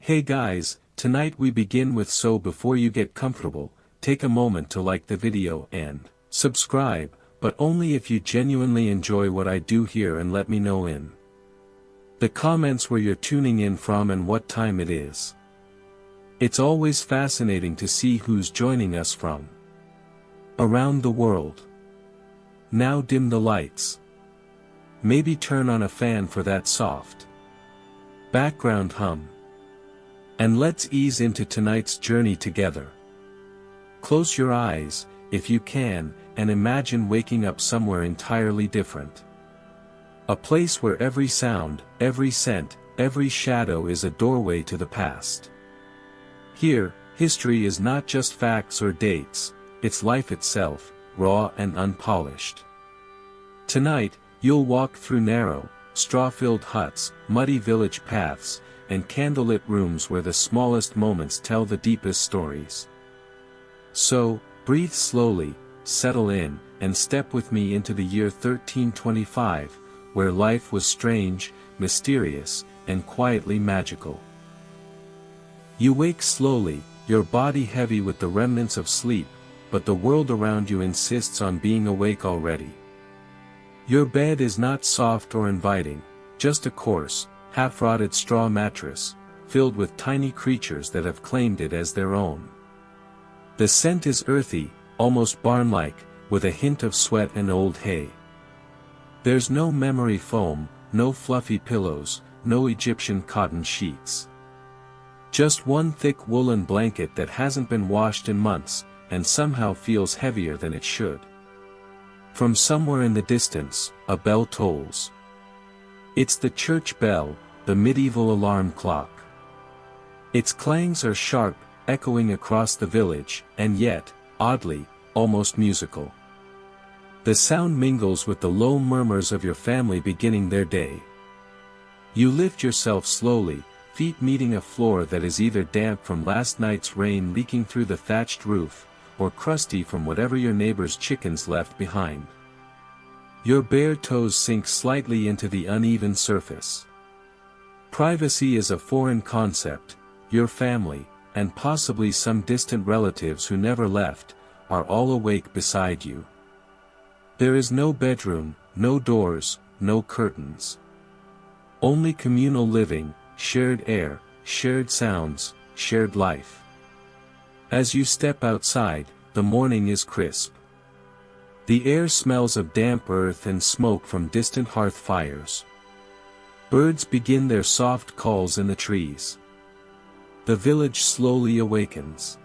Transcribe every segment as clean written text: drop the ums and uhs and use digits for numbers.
Hey guys, tonight we begin with so before you get comfortable, take a moment to like the video and subscribe, but only if you genuinely enjoy what I do here, and let me know in the comments where you're tuning in from and what time it is. It's always fascinating to see who's joining us from around the world. Now dim the lights. Maybe turn on a fan for that soft background hum. And let's ease into tonight's journey together. Close your eyes, if you can, and imagine waking up somewhere entirely different. A place where every sound, every scent, every shadow is a doorway to the past. Here, history is not just facts or dates, it's life itself, raw and unpolished. Tonight, you'll walk through narrow, straw-filled huts, muddy village paths, and candlelit rooms where the smallest moments tell the deepest stories. So, breathe slowly, settle in, and step with me into the year 1325, where life was strange, mysterious, and quietly magical. You wake slowly, your body heavy with the remnants of sleep, but the world around you insists on being awake already. Your bed is not soft or inviting, just a coarse, half-rotted straw mattress, filled with tiny creatures that have claimed it as their own. The scent is earthy, almost barn-like, with a hint of sweat and old hay. There's no memory foam, no fluffy pillows, no Egyptian cotton sheets. Just one thick woolen blanket that hasn't been washed in months, and somehow feels heavier than it should. From somewhere in the distance, a bell tolls. It's the church bell, the medieval alarm clock. Its clangs are sharp, echoing across the village, and yet, oddly, almost musical. The sound mingles with the low murmurs of your family beginning their day. You lift yourself slowly, feet meeting a floor that is either damp from last night's rain leaking through the thatched roof, or crusty from whatever your neighbor's chickens left behind. Your bare toes sink slightly into the uneven surface. Privacy is a foreign concept. Your family, and possibly some distant relatives who never left, are all awake beside you. There is no bedroom, no doors, no curtains. Only communal living, shared air, shared sounds, shared life. As you step outside, the morning is crisp. The air smells of damp earth and smoke from distant hearth fires. Birds begin their soft calls in the trees. The village slowly awakens.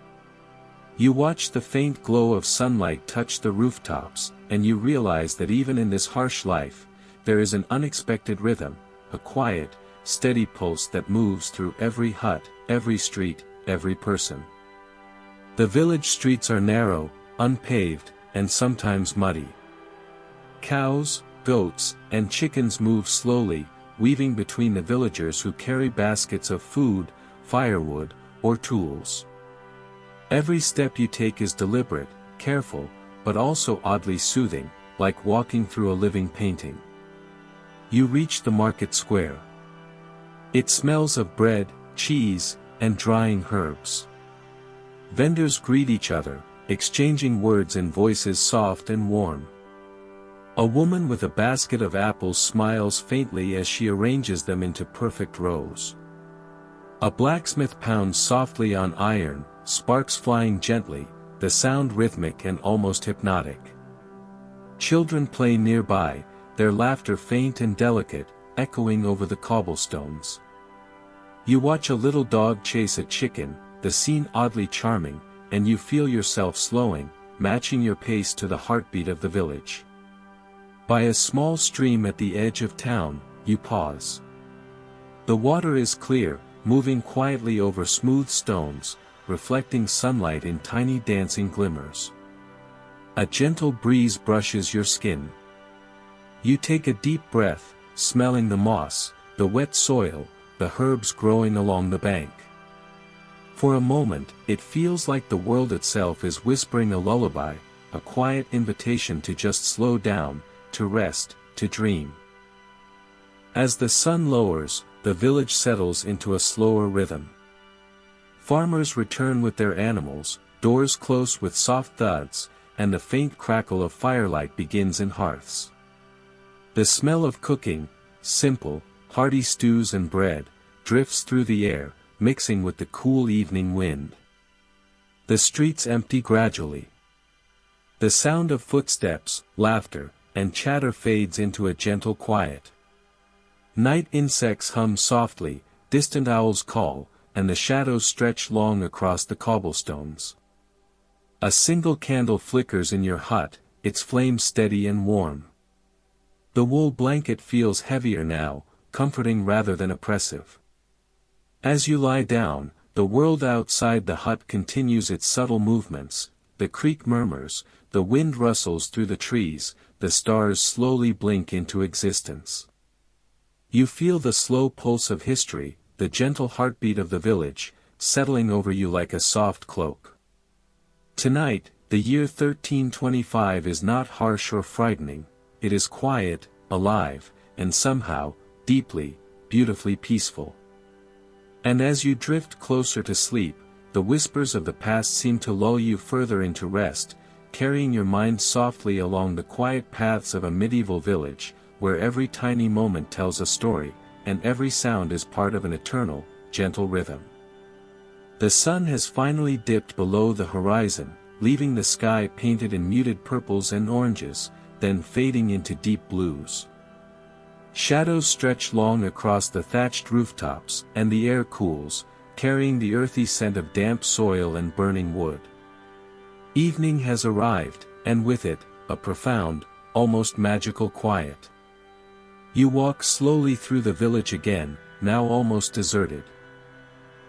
You watch the faint glow of sunlight touch the rooftops, and you realize that even in this harsh life, there is an unexpected rhythm, a quiet, steady pulse that moves through every hut, every street, every person. The village streets are narrow, unpaved, and sometimes muddy. Cows, goats, and chickens move slowly, weaving between the villagers who carry baskets of food, firewood, or tools. Every step you take is deliberate, careful, but also oddly soothing, like walking through a living painting. You reach the market square. It smells of bread, cheese, and drying herbs. Vendors greet each other, exchanging words in voices soft and warm. A woman with a basket of apples smiles faintly as she arranges them into perfect rows. A blacksmith pounds softly on iron, sparks flying gently, the sound rhythmic and almost hypnotic. Children play nearby, their laughter faint and delicate, echoing over the cobblestones. You watch a little dog chase a chicken, the scene oddly charming, and you feel yourself slowing, matching your pace to the heartbeat of the village. By a small stream at the edge of town, you pause. The water is clear, moving quietly over smooth stones, reflecting sunlight in tiny dancing glimmers. A gentle breeze brushes your skin. You take a deep breath, smelling the moss, the wet soil, the herbs growing along the bank. For a moment, it feels like the world itself is whispering a lullaby, a quiet invitation to just slow down, to rest, to dream. As the sun lowers, the village settles into a slower rhythm. Farmers return with their animals, doors close with soft thuds, and the faint crackle of firelight begins in hearths. The smell of cooking, simple, hearty stews and bread, drifts through the air, mixing with the cool evening wind. The streets empty gradually. The sound of footsteps, laughter, and chatter fades into a gentle quiet. Night insects hum softly, distant owls call, and the shadows stretch long across the cobblestones. A single candle flickers in your hut, its flame steady and warm. The wool blanket feels heavier now, comforting rather than oppressive. As you lie down, the world outside the hut continues its subtle movements, the creek murmurs, the wind rustles through the trees, the stars slowly blink into existence. You feel the slow pulse of history, the gentle heartbeat of the village, settling over you like a soft cloak. Tonight, the year 1325 is not harsh or frightening, it is quiet, alive, and somehow, deeply, beautifully peaceful. And as you drift closer to sleep, the whispers of the past seem to lull you further into rest, carrying your mind softly along the quiet paths of a medieval village, where every tiny moment tells a story, and every sound is part of an eternal, gentle rhythm. The sun has finally dipped below the horizon, leaving the sky painted in muted purples and oranges, then fading into deep blues. Shadows stretch long across the thatched rooftops, and the air cools, carrying the earthy scent of damp soil and burning wood. Evening has arrived, and with it, a profound, almost magical quiet. You walk slowly through the village again, now almost deserted.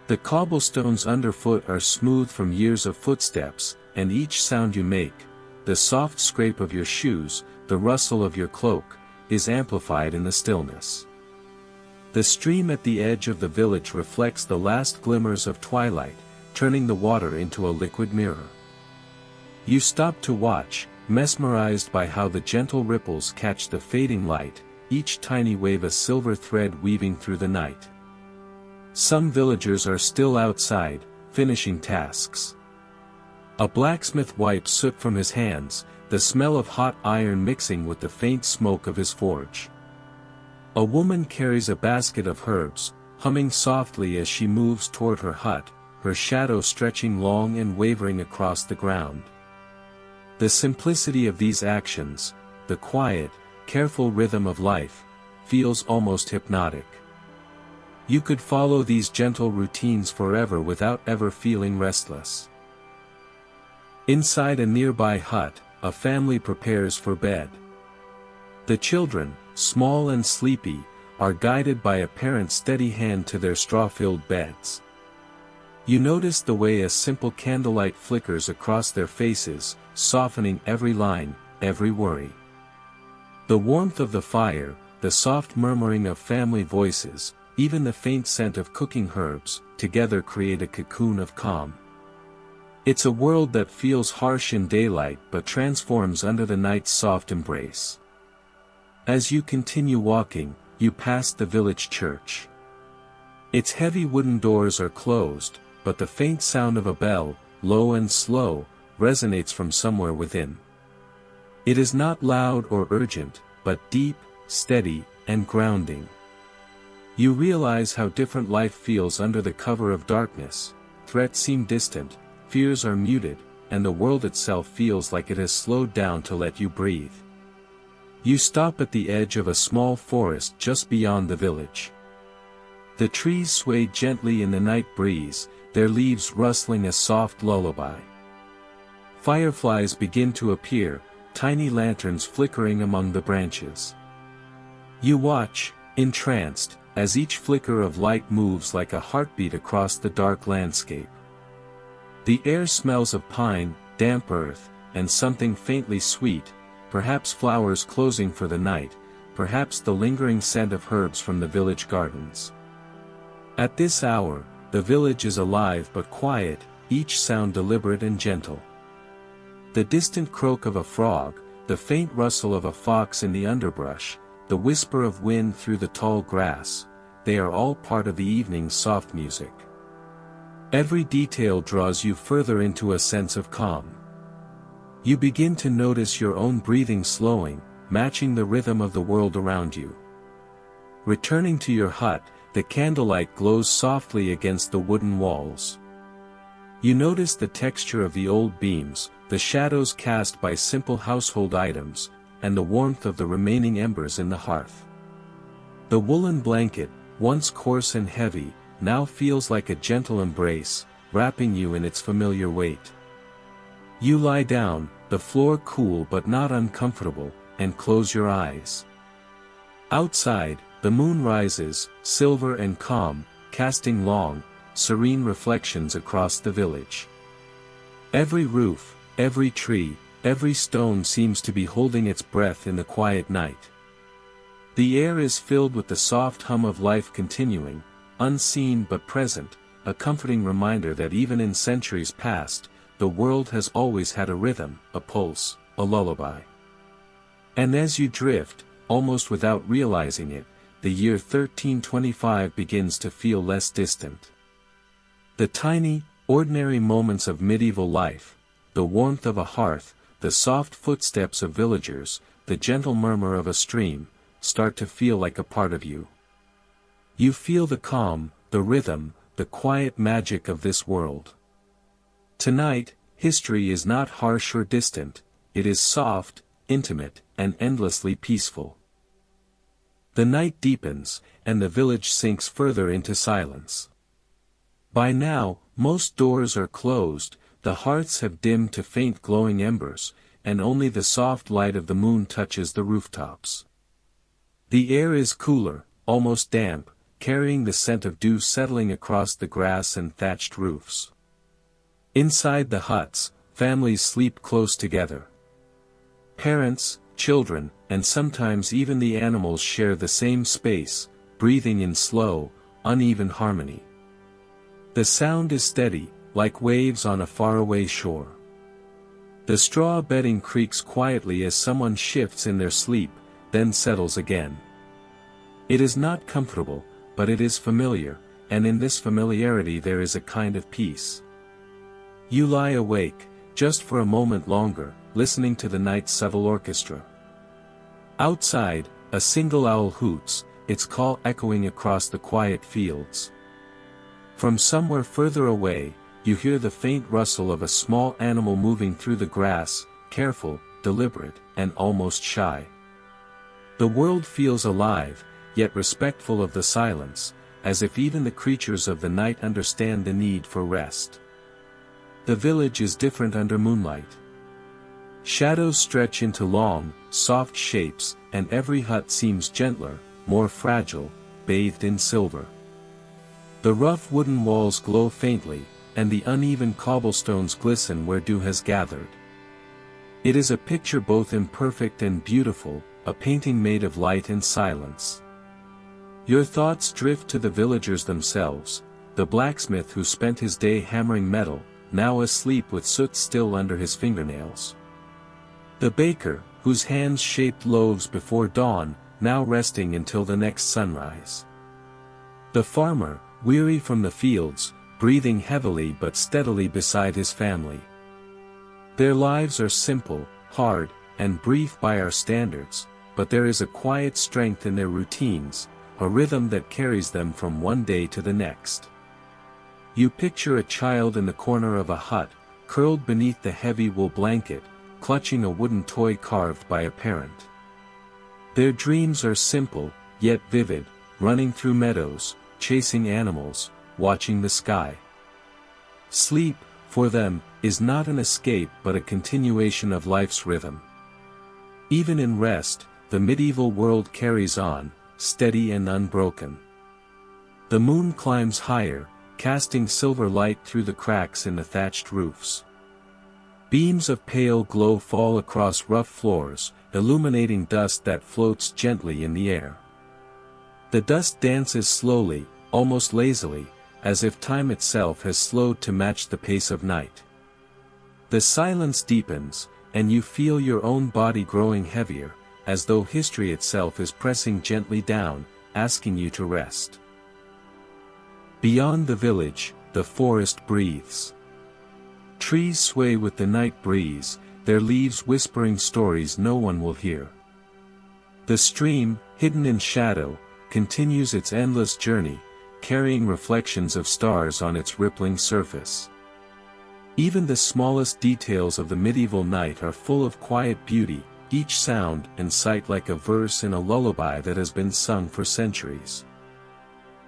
The cobblestones underfoot are smooth from years of footsteps, and each sound you make, the soft scrape of your shoes, the rustle of your cloak, is amplified in the stillness. The stream at the edge of the village reflects the last glimmers of twilight, turning the water into a liquid mirror. You stop to watch, mesmerized by how the gentle ripples catch the fading light, each tiny wave a silver thread weaving through the night. Some villagers are still outside, finishing tasks. A blacksmith wipes soot from his hands, the smell of hot iron mixing with the faint smoke of his forge. A woman carries a basket of herbs, humming softly as she moves toward her hut, her shadow stretching long and wavering across the ground. The simplicity of these actions, the quiet, careful rhythm of life, feels almost hypnotic. You could follow these gentle routines forever without ever feeling restless. Inside a nearby hut, a family prepares for bed. The children, small and sleepy, are guided by a parent's steady hand to their straw-filled beds. You notice the way a simple candlelight flickers across their faces, softening every line, every worry. The warmth of the fire, the soft murmuring of family voices, even the faint scent of cooking herbs, together create a cocoon of calm. It's a world that feels harsh in daylight but transforms under the night's soft embrace. As you continue walking, you pass the village church. Its heavy wooden doors are closed, but the faint sound of a bell, low and slow, resonates from somewhere within. It is not loud or urgent, but deep, steady, and grounding. You realize how different life feels under the cover of darkness. Threats seem distant, fears are muted, and the world itself feels like it has slowed down to let you breathe. You stop at the edge of a small forest just beyond the village. The trees sway gently in the night breeze, their leaves rustling a soft lullaby. Fireflies begin to appear, tiny lanterns flickering among the branches. You watch, entranced, as each flicker of light moves like a heartbeat across the dark landscape. The air smells of pine, damp earth, and something faintly sweet, perhaps flowers closing for the night, perhaps the lingering scent of herbs from the village gardens. At this hour, the village is alive but quiet, each sound deliberate and gentle. The distant croak of a frog, the faint rustle of a fox in the underbrush, the whisper of wind through the tall grass, they are all part of the evening's soft music. Every detail draws you further into a sense of calm. You begin to notice your own breathing slowing, matching the rhythm of the world around you. Returning to your hut, the candlelight glows softly against the wooden walls. You notice the texture of the old beams, the shadows cast by simple household items, and the warmth of the remaining embers in the hearth. The woolen blanket, once coarse and heavy, now feels like a gentle embrace, wrapping you in its familiar weight. You lie down, the floor cool but not uncomfortable, and close your eyes. Outside, the moon rises, silver and calm, casting long, serene reflections across the village. Every roof, every tree, every stone seems to be holding its breath in the quiet night. The air is filled with the soft hum of life continuing, unseen but present, a comforting reminder that even in centuries past, the world has always had a rhythm, a pulse, a lullaby. And as you drift, almost without realizing it, the year 1325 begins to feel less distant. The tiny, ordinary moments of medieval life, the warmth of a hearth, the soft footsteps of villagers, the gentle murmur of a stream, start to feel like a part of you. You feel the calm, the rhythm, the quiet magic of this world. Tonight, history is not harsh or distant, it is soft, intimate, and endlessly peaceful. The night deepens, and the village sinks further into silence. By now, most doors are closed, the hearths have dimmed to faint glowing embers, and only the soft light of the moon touches the rooftops. The air is cooler, almost damp, carrying the scent of dew settling across the grass and thatched roofs. Inside the huts, families sleep close together. Parents, children, and sometimes even the animals share the same space, breathing in slow, uneven harmony. The sound is steady, like waves on a faraway shore. The straw bedding creaks quietly as someone shifts in their sleep, then settles again. It is not comfortable, but it is familiar, and in this familiarity there is a kind of peace. You lie awake, just for a moment longer, listening to the night's subtle orchestra. Outside, a single owl hoots, its call echoing across the quiet fields. From somewhere further away, you hear the faint rustle of a small animal moving through the grass, careful, deliberate, and almost shy. The world feels alive, yet respectful of the silence, as if even the creatures of the night understand the need for rest. The village is different under moonlight. Shadows stretch into long, soft shapes, and every hut seems gentler, more fragile, bathed in silver. The rough wooden walls glow faintly, and the uneven cobblestones glisten where dew has gathered. It is a picture both imperfect and beautiful, a painting made of light and silence. Your thoughts drift to the villagers themselves, the blacksmith who spent his day hammering metal, now asleep with soot still under his fingernails. The baker, whose hands shaped loaves before dawn, now resting until the next sunrise. The farmer, weary from the fields, breathing heavily but steadily beside his family. Their lives are simple, hard, and brief by our standards, but there is a quiet strength in their routines, a rhythm that carries them from one day to the next. You picture a child in the corner of a hut, curled beneath the heavy wool blanket, clutching a wooden toy carved by a parent. Their dreams are simple, yet vivid, running through meadows, chasing animals, watching the sky. Sleep, for them, is not an escape but a continuation of life's rhythm. Even in rest, the medieval world carries on, steady and unbroken. The moon climbs higher, casting silver light through the cracks in the thatched roofs. Beams of pale glow fall across rough floors, illuminating dust that floats gently in the air. The dust dances slowly, almost lazily, as if time itself has slowed to match the pace of night. The silence deepens, and you feel your own body growing heavier, as though history itself is pressing gently down, asking you to rest. Beyond the village, the forest breathes. Trees sway with the night breeze, their leaves whispering stories no one will hear. The stream, hidden in shadow, continues its endless journey, carrying reflections of stars on its rippling surface. Even the smallest details of the medieval night are full of quiet beauty, each sound and sight like a verse in a lullaby that has been sung for centuries.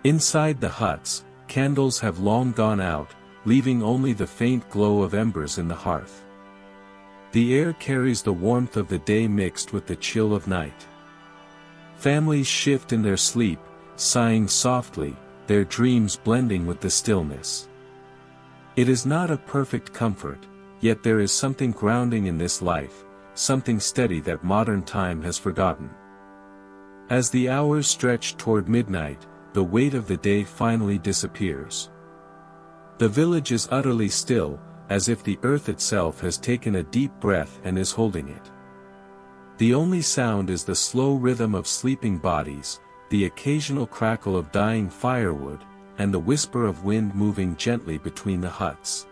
Inside the huts, candles have long gone out, leaving only the faint glow of embers in the hearth. The air carries the warmth of the day mixed with the chill of night. Families shift in their sleep, sighing softly, their dreams blending with the stillness. It is not a perfect comfort, yet there is something grounding in this life, something steady that modern time has forgotten. As the hours stretch toward midnight, the weight of the day finally disappears. The village is utterly still, as if the earth itself has taken a deep breath and is holding it. The only sound is the slow rhythm of sleeping bodies, the occasional crackle of dying firewood, and the whisper of wind moving gently between the huts.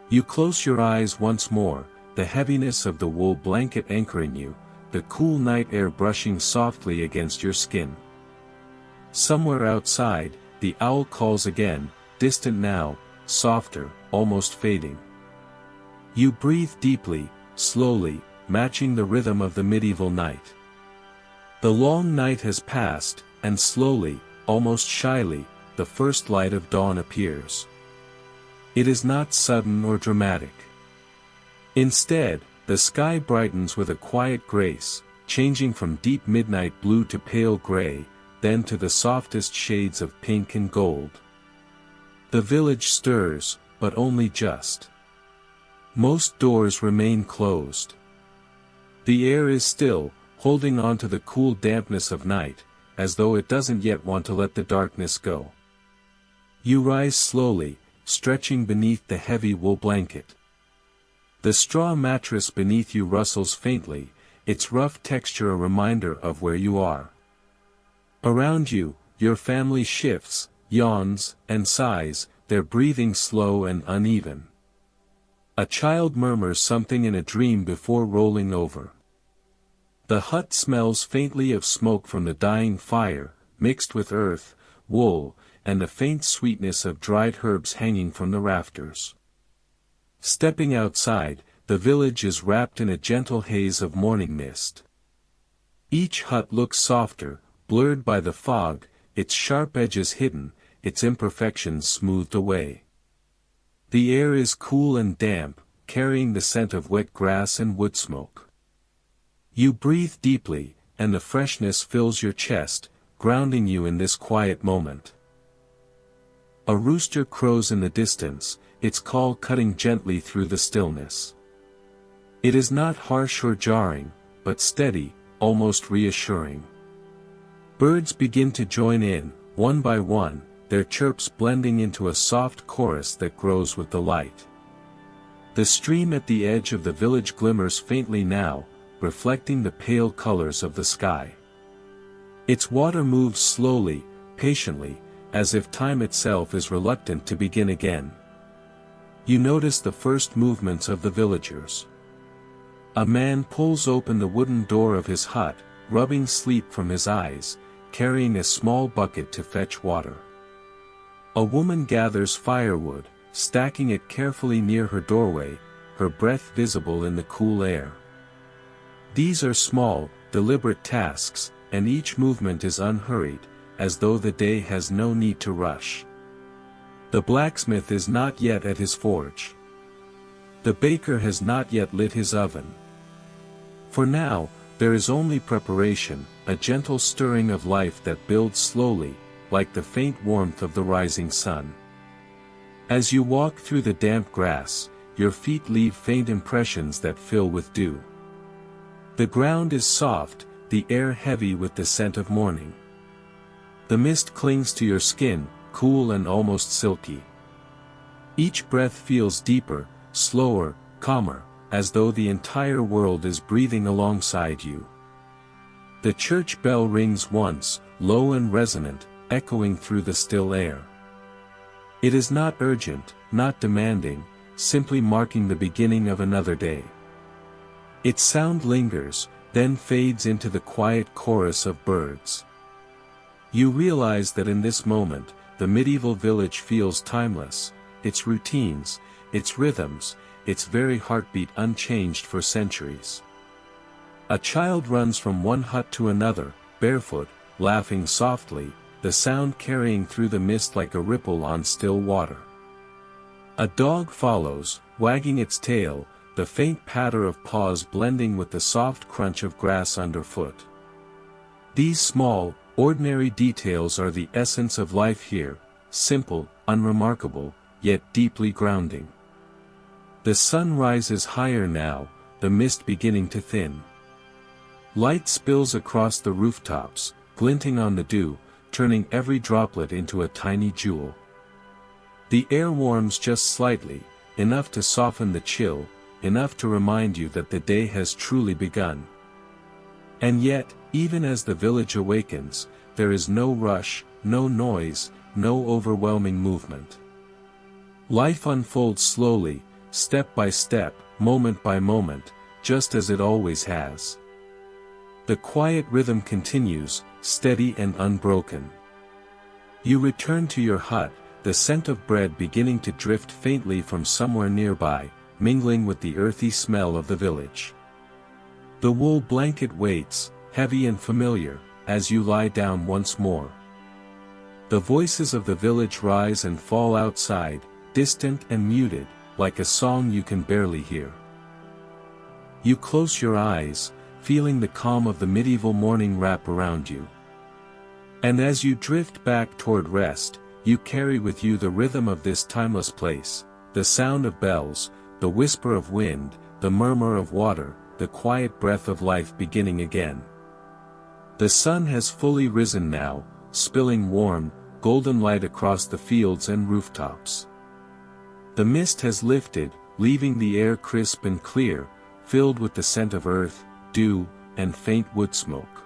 You close your eyes once more, the heaviness of the wool blanket anchoring you, the cool night air brushing softly against your skin. Somewhere outside, the owl calls again, distant now, softer, almost fading. You breathe deeply, slowly, matching the rhythm of the medieval night. The long night has passed, and slowly, almost shyly, the first light of dawn appears. It is not sudden or dramatic. Instead, the sky brightens with a quiet grace, changing from deep midnight blue to pale gray, then to the softest shades of pink and gold. The village stirs, but only just. Most doors remain closed. The air is still, holding on to the cool dampness of night, as though it doesn't yet want to let the darkness go. You rise slowly, stretching beneath the heavy wool blanket. The straw mattress beneath you rustles faintly, its rough texture a reminder of where you are. Around you, your family shifts, yawns, and sighs, their breathing slow and uneven. A child murmurs something in a dream before rolling over. The hut smells faintly of smoke from the dying fire, mixed with earth, wool, and the faint sweetness of dried herbs hanging from the rafters. Stepping outside, the village is wrapped in a gentle haze of morning mist. Each hut looks softer, blurred by the fog, its sharp edges hidden, its imperfections smoothed away. The air is cool and damp, carrying the scent of wet grass and wood smoke. You breathe deeply, and the freshness fills your chest, grounding you in this quiet moment. A rooster crows in the distance, its call cutting gently through the stillness. It is not harsh or jarring, but steady, almost reassuring. Birds begin to join in, one by one, their chirps blending into a soft chorus that grows with the light. The stream at the edge of the village glimmers faintly now, reflecting the pale colors of the sky. Its water moves slowly, patiently, as if time itself is reluctant to begin again. You notice the first movements of the villagers. A man pulls open the wooden door of his hut, rubbing sleep from his eyes, carrying a small bucket to fetch water. A woman gathers firewood, stacking it carefully near her doorway, her breath visible in the cool air. These are small, deliberate tasks, and each movement is unhurried, as though the day has no need to rush. The blacksmith is not yet at his forge. The baker has not yet lit his oven. For now, there is only preparation, a gentle stirring of life that builds slowly, like the faint warmth of the rising sun. As you walk through the damp grass, your feet leave faint impressions that fill with dew. The ground is soft, the air heavy with the scent of morning. The mist clings to your skin, cool and almost silky. Each breath feels deeper, slower, calmer, as though the entire world is breathing alongside you. The church bell rings once, low and resonant, echoing through the still air. It is not urgent, not demanding, simply marking the beginning of another day. Its sound lingers, then fades into the quiet chorus of birds. You realize that in this moment, the medieval village feels timeless, its routines, its rhythms, its very heartbeat unchanged for centuries. A child runs from one hut to another, barefoot, laughing softly, the sound carrying through the mist like a ripple on still water. A dog follows, wagging its tail, the faint patter of paws blending with the soft crunch of grass underfoot. These small, ordinary details are the essence of life here, simple, unremarkable, yet deeply grounding. The sun rises higher now, the mist beginning to thin. Light spills across the rooftops, glinting on the dew, turning every droplet into a tiny jewel. The air warms just slightly, enough to soften the chill, enough to remind you that the day has truly begun. And yet, even as the village awakens, there is no rush, no noise, no overwhelming movement. Life unfolds slowly, step by step, moment by moment, just as it always has. The quiet rhythm continues, steady and unbroken. You return to your hut, the scent of bread beginning to drift faintly from somewhere nearby, mingling with the earthy smell of the village. The wool blanket waits, heavy and familiar, as you lie down once more. The voices of the village rise and fall outside, distant and muted, like a song you can barely hear. You close your eyes, feeling the calm of the medieval morning wrap around you. And as you drift back toward rest, you carry with you the rhythm of this timeless place, the sound of bells, the whisper of wind, the murmur of water, the quiet breath of life beginning again. The sun has fully risen now, spilling warm, golden light across the fields and rooftops. The mist has lifted, leaving the air crisp and clear, filled with the scent of earth, dew, and faint wood smoke.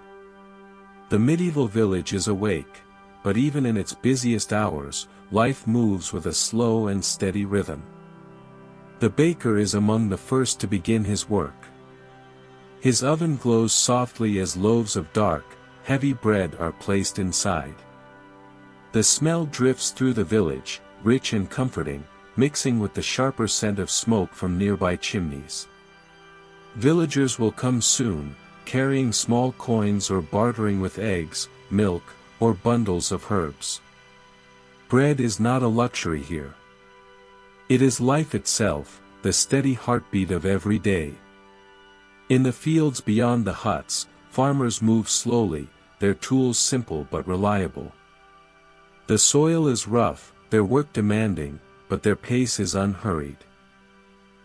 The medieval village is awake, but even in its busiest hours, life moves with a slow and steady rhythm. The baker is among the first to begin his work. His oven glows softly as loaves of dark, heavy bread are placed inside. The smell drifts through the village, rich and comforting, mixing with the sharper scent of smoke from nearby chimneys. Villagers will come soon, carrying small coins or bartering with eggs, milk, or bundles of herbs. Bread is not a luxury here. It is life itself, the steady heartbeat of every day. In the fields beyond the huts, farmers move slowly, their tools simple but reliable. The soil is rough, their work demanding, but their pace is unhurried.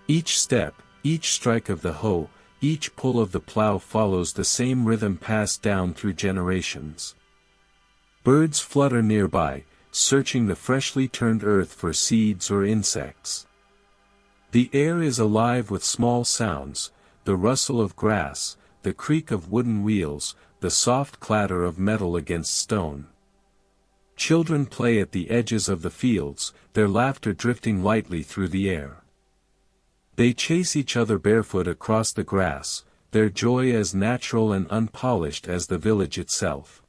Each step, each strike of the hoe, each pull of the plow follows the same rhythm passed down through generations. Birds flutter nearby, searching the freshly turned earth for seeds or insects. The air is alive with small sounds, the rustle of grass, the creak of wooden wheels, the soft clatter of metal against stone. Children play at the edges of the fields, their laughter drifting lightly through the air. They chase each other barefoot across the grass, their joy as natural and unpolished as the village itself.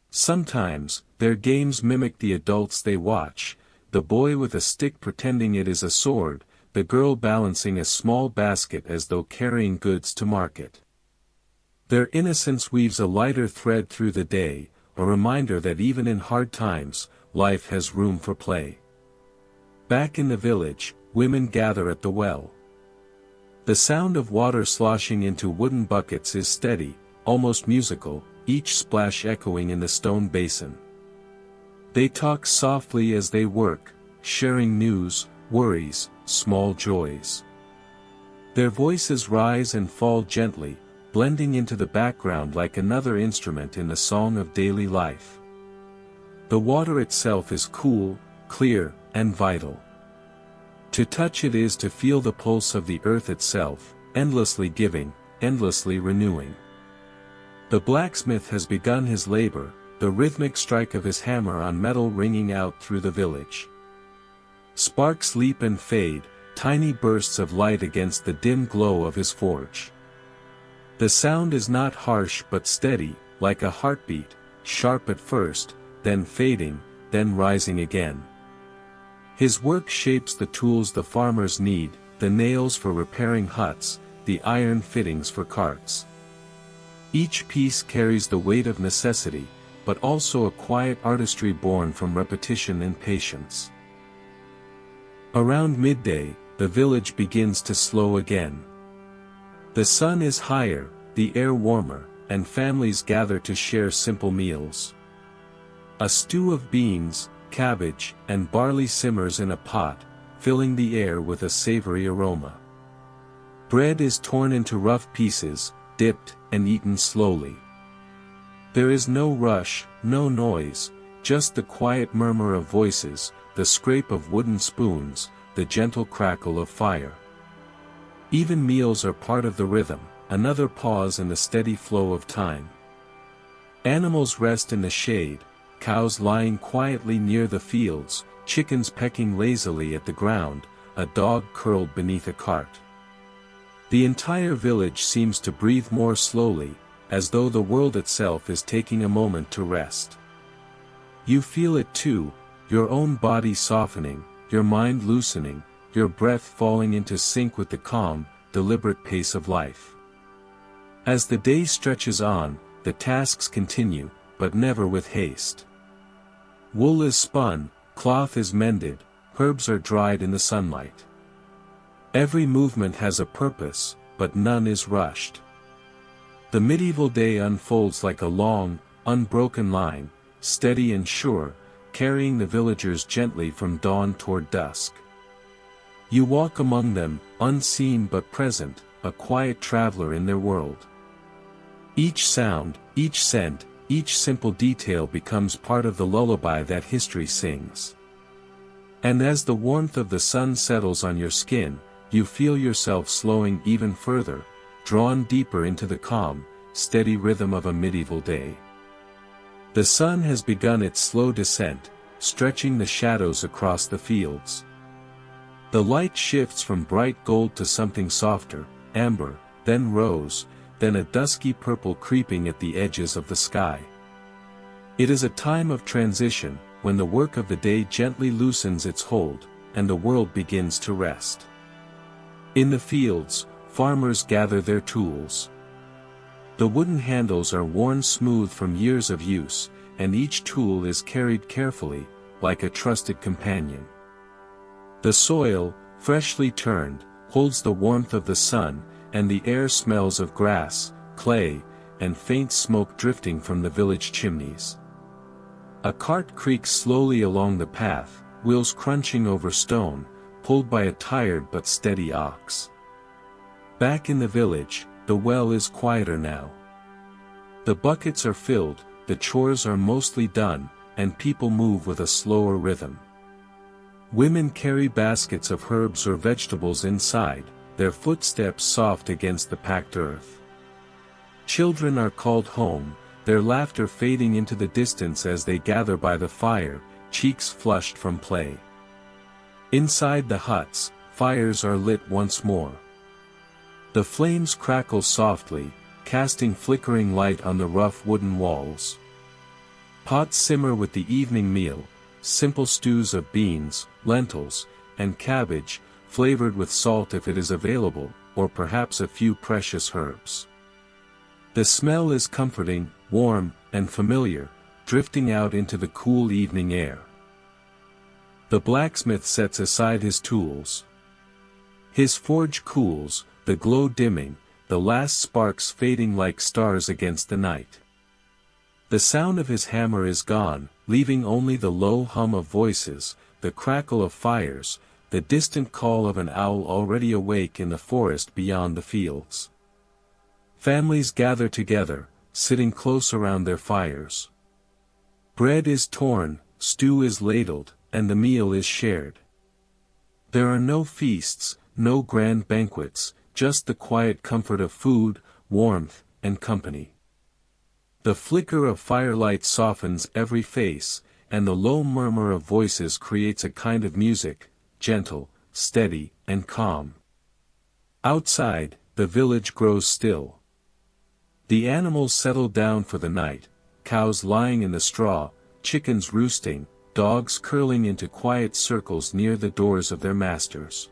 Sometimes, their games mimic the adults they watch, the boy with a stick pretending it is a sword, the girl balancing a small basket as though carrying goods to market. Their innocence weaves a lighter thread through the day, a reminder that even in hard times, life has room for play. Back in the village, women gather at the well. The sound of water sloshing into wooden buckets is steady, almost musical, each splash echoing in the stone basin. They talk softly as they work, sharing news, worries, small joys. Their voices rise and fall gently, blending into the background like another instrument in the song of daily life. The water itself is cool, clear, and vital. To touch it is to feel the pulse of the earth itself, endlessly giving, endlessly renewing. The blacksmith has begun his labor, the rhythmic strike of his hammer on metal ringing out through the village. Sparks leap and fade, tiny bursts of light against the dim glow of his forge. The sound is not harsh but steady, like a heartbeat, sharp at first, then fading, then rising again. His work shapes the tools the farmers need, the nails for repairing huts, the iron fittings for carts. Each piece carries the weight of necessity, but also a quiet artistry born from repetition and patience. Around midday, the village begins to slow again. The sun is higher, the air warmer, and families gather to share simple meals. A stew of beans, cabbage, and barley simmers in a pot, filling the air with a savory aroma. Bread is torn into rough pieces, dipped, and eaten slowly. There is no rush, no noise, just the quiet murmur of voices, the scrape of wooden spoons, the gentle crackle of fire. Even meals are part of the rhythm, another pause in the steady flow of time. Animals rest in the shade, cows lying quietly near the fields, chickens pecking lazily at the ground, a dog curled beneath a cart. The entire village seems to breathe more slowly, as though the world itself is taking a moment to rest. You feel it too, your own body softening, your mind loosening, your breath falling into sync with the calm, deliberate pace of life. As the day stretches on, the tasks continue, but never with haste. Wool is spun, cloth is mended, herbs are dried in the sunlight. Every movement has a purpose, but none is rushed. The medieval day unfolds like a long, unbroken line, steady and sure, carrying the villagers gently from dawn toward dusk. You walk among them, unseen but present, a quiet traveler in their world. Each sound, each scent, each simple detail becomes part of the lullaby that history sings. And as the warmth of the sun settles on your skin, you feel yourself slowing even further, drawn deeper into the calm, steady rhythm of a medieval day. The sun has begun its slow descent, stretching the shadows across the fields. The light shifts from bright gold to something softer, amber, then rose, then a dusky purple creeping at the edges of the sky. It is a time of transition, when the work of the day gently loosens its hold, and the world begins to rest. In the fields, farmers gather their tools. The wooden handles are worn smooth from years of use, and each tool is carried carefully, like a trusted companion. The soil, freshly turned, holds the warmth of the sun, and the air smells of grass, clay, and faint smoke drifting from the village chimneys. A cart creaks slowly along the path, wheels crunching over stone, pulled by a tired but steady ox. Back in the village, the well is quieter now. The buckets are filled, the chores are mostly done, and people move with a slower rhythm. Women carry baskets of herbs or vegetables inside, their footsteps soft against the packed earth. Children are called home, their laughter fading into the distance as they gather by the fire, cheeks flushed from play. Inside the huts, fires are lit once more. The flames crackle softly, casting flickering light on the rough wooden walls. Pots simmer with the evening meal, simple stews of beans, lentils, and cabbage, flavored with salt if it is available, or perhaps a few precious herbs. The smell is comforting, warm, and familiar, drifting out into the cool evening air. The blacksmith sets aside his tools. His forge cools, the glow dimming, the last sparks fading like stars against the night. The sound of his hammer is gone, leaving only the low hum of voices, the crackle of fires, the distant call of an owl already awake in the forest beyond the fields. Families gather together, sitting close around their fires. Bread is torn, stew is ladled, and the meal is shared. There are no feasts, no grand banquets, just the quiet comfort of food, warmth, and company. The flicker of firelight softens every face, and the low murmur of voices creates a kind of music, gentle, steady, and calm. Outside, the village grows still. The animals settle down for the night, cows lying in the straw, chickens roosting, dogs curling into quiet circles near the doors of their masters.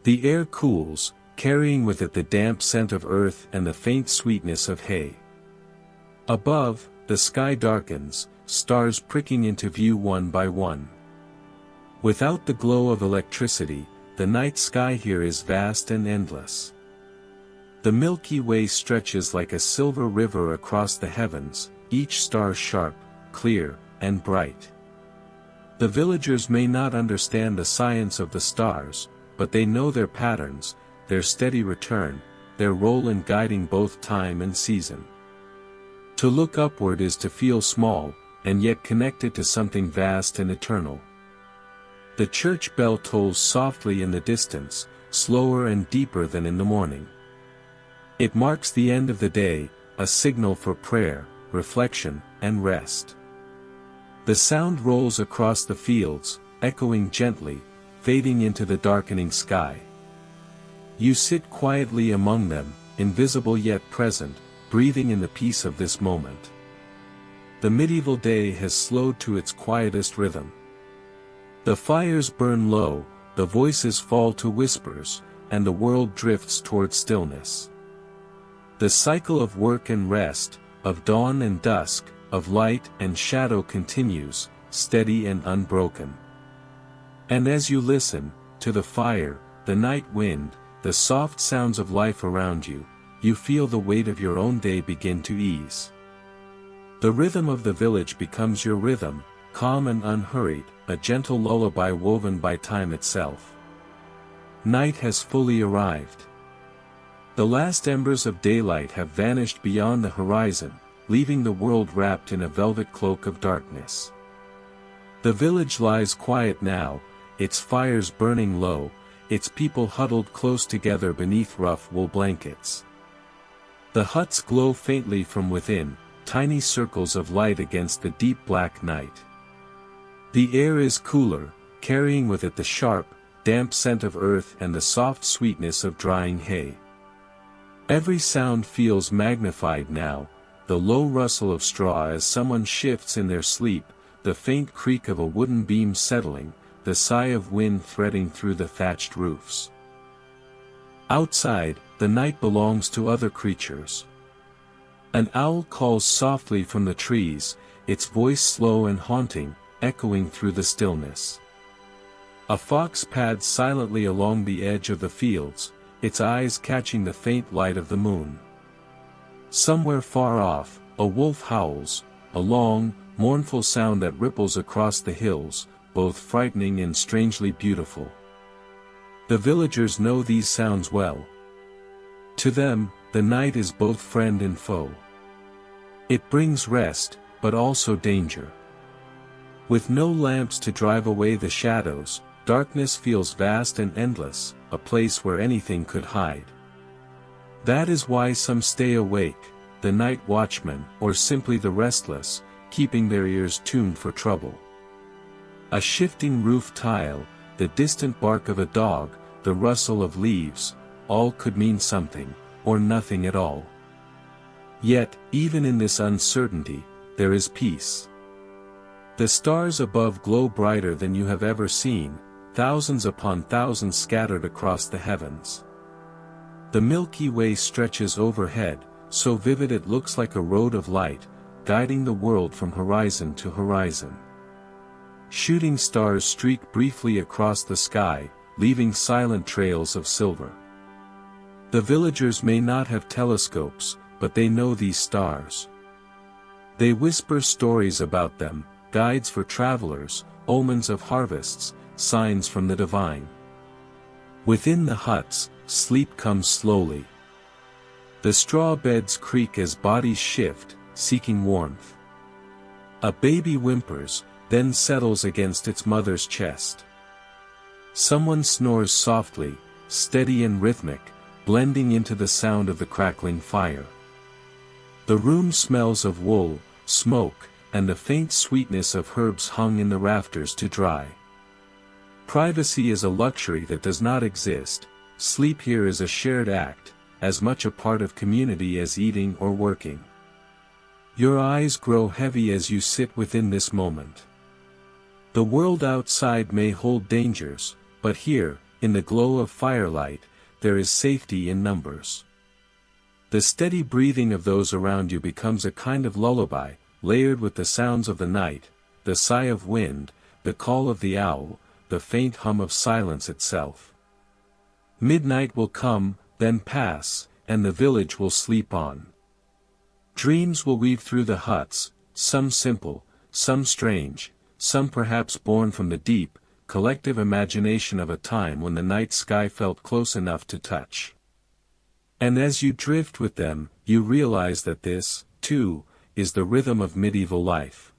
The air cools, carrying with it the damp scent of earth and the faint sweetness of hay. Above, the sky darkens, stars pricking into view one by one. Without the glow of electricity, the night sky here is vast and endless. The Milky Way stretches like a silver river across the heavens, each star sharp, clear, and bright. The villagers may not understand the science of the stars, but they know their patterns, their steady return, their role in guiding both time and season. To look upward is to feel small, and yet connected to something vast and eternal. The church bell tolls softly in the distance, slower and deeper than in the morning. It marks the end of the day, a signal for prayer, reflection, and rest. The sound rolls across the fields, echoing gently, fading into the darkening sky. You sit quietly among them, invisible yet present, breathing in the peace of this moment. The medieval day has slowed to its quietest rhythm. The fires burn low, the voices fall to whispers, and the world drifts toward stillness. The cycle of work and rest, of dawn and dusk, of light and shadow continues, steady and unbroken. And as you listen, to the fire, the night wind, the soft sounds of life around you, you feel the weight of your own day begin to ease. The rhythm of the village becomes your rhythm, calm and unhurried, a gentle lullaby woven by time itself. Night has fully arrived. The last embers of daylight have vanished beyond the horizon, leaving the world wrapped in a velvet cloak of darkness. The village lies quiet now, its fires burning low, its people huddled close together beneath rough wool blankets. The huts glow faintly from within, tiny circles of light against the deep black night. The air is cooler, carrying with it the sharp, damp scent of earth and the soft sweetness of drying hay. Every sound feels magnified now, the low rustle of straw as someone shifts in their sleep, the faint creak of a wooden beam settling, the sigh of wind threading through the thatched roofs. Outside, the night belongs to other creatures. An owl calls softly from the trees, its voice slow and haunting, echoing through the stillness. A fox pads silently along the edge of the fields, its eyes catching the faint light of the moon. Somewhere far off, a wolf howls, a long, mournful sound that ripples across the hills, both frightening and strangely beautiful. The villagers know these sounds well. To them, the night is both friend and foe. It brings rest, but also danger. With no lamps to drive away the shadows, darkness feels vast and endless, a place where anything could hide. That is why some stay awake, the night watchmen, or simply the restless, keeping their ears tuned for trouble. A shifting roof tile, the distant bark of a dog, the rustle of leaves, all could mean something, or nothing at all. Yet, even in this uncertainty, there is peace. The stars above glow brighter than you have ever seen, thousands upon thousands scattered across the heavens. The Milky Way stretches overhead, so vivid it looks like a road of light, guiding the world from horizon to horizon. Shooting stars streak briefly across the sky, leaving silent trails of silver. The villagers may not have telescopes, but they know these stars. They whisper stories about them, guides for travelers, omens of harvests, signs from the divine. Within the huts, sleep comes slowly. The straw beds creak as bodies shift, seeking warmth. A baby whimpers, then settles against its mother's chest. Someone snores softly, steady and rhythmic, blending into the sound of the crackling fire. The room smells of wool, smoke, and the faint sweetness of herbs hung in the rafters to dry. Privacy is a luxury that does not exist. Sleep here is a shared act, as much a part of community as eating or working. Your eyes grow heavy as you sit within this moment. The world outside may hold dangers, but here, in the glow of firelight, there is safety in numbers. The steady breathing of those around you becomes a kind of lullaby, layered with the sounds of the night, the sigh of wind, the call of the owl, the faint hum of silence itself. Midnight will come, then pass, and the village will sleep on. Dreams will weave through the huts, some simple, some strange, some perhaps born from the deep, collective imagination of a time when the night sky felt close enough to touch. And as you drift with them, you realize that this, too, is the rhythm of medieval life.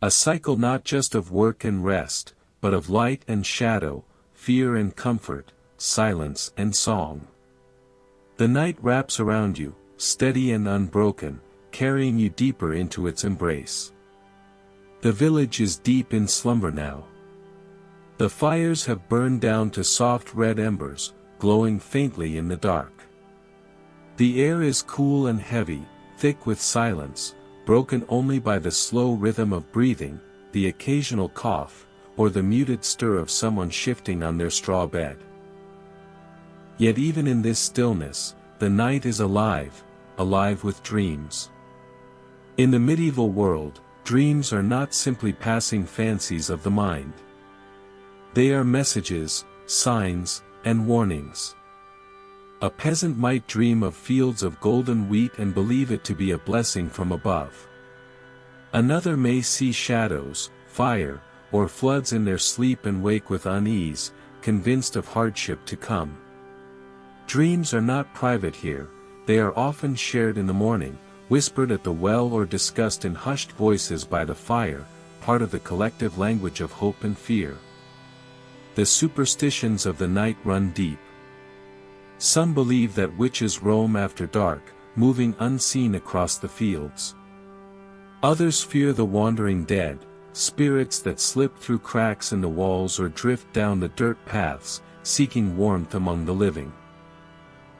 A cycle not just of work and rest, but of light and shadow, fear and comfort, silence and song. The night wraps around you, steady and unbroken, carrying you deeper into its embrace. The village is deep in slumber now. The fires have burned down to soft red embers, glowing faintly in the dark. The air is cool and heavy, thick with silence, broken only by the slow rhythm of breathing, the occasional cough, or the muted stir of someone shifting on their straw bed. Yet even in this stillness, the night is alive, alive with dreams. In the medieval world, dreams are not simply passing fancies of the mind. They are messages, signs, and warnings. A peasant might dream of fields of golden wheat and believe it to be a blessing from above. Another may see shadows, fire, or floods in their sleep and wake with unease, convinced of hardship to come. Dreams are not private here, they are often shared in the morning, whispered at the well or discussed in hushed voices by the fire, part of the collective language of hope and fear. The superstitions of the night run deep. Some believe that witches roam after dark, moving unseen across the fields. Others fear the wandering dead, spirits that slip through cracks in the walls or drift down the dirt paths, seeking warmth among the living.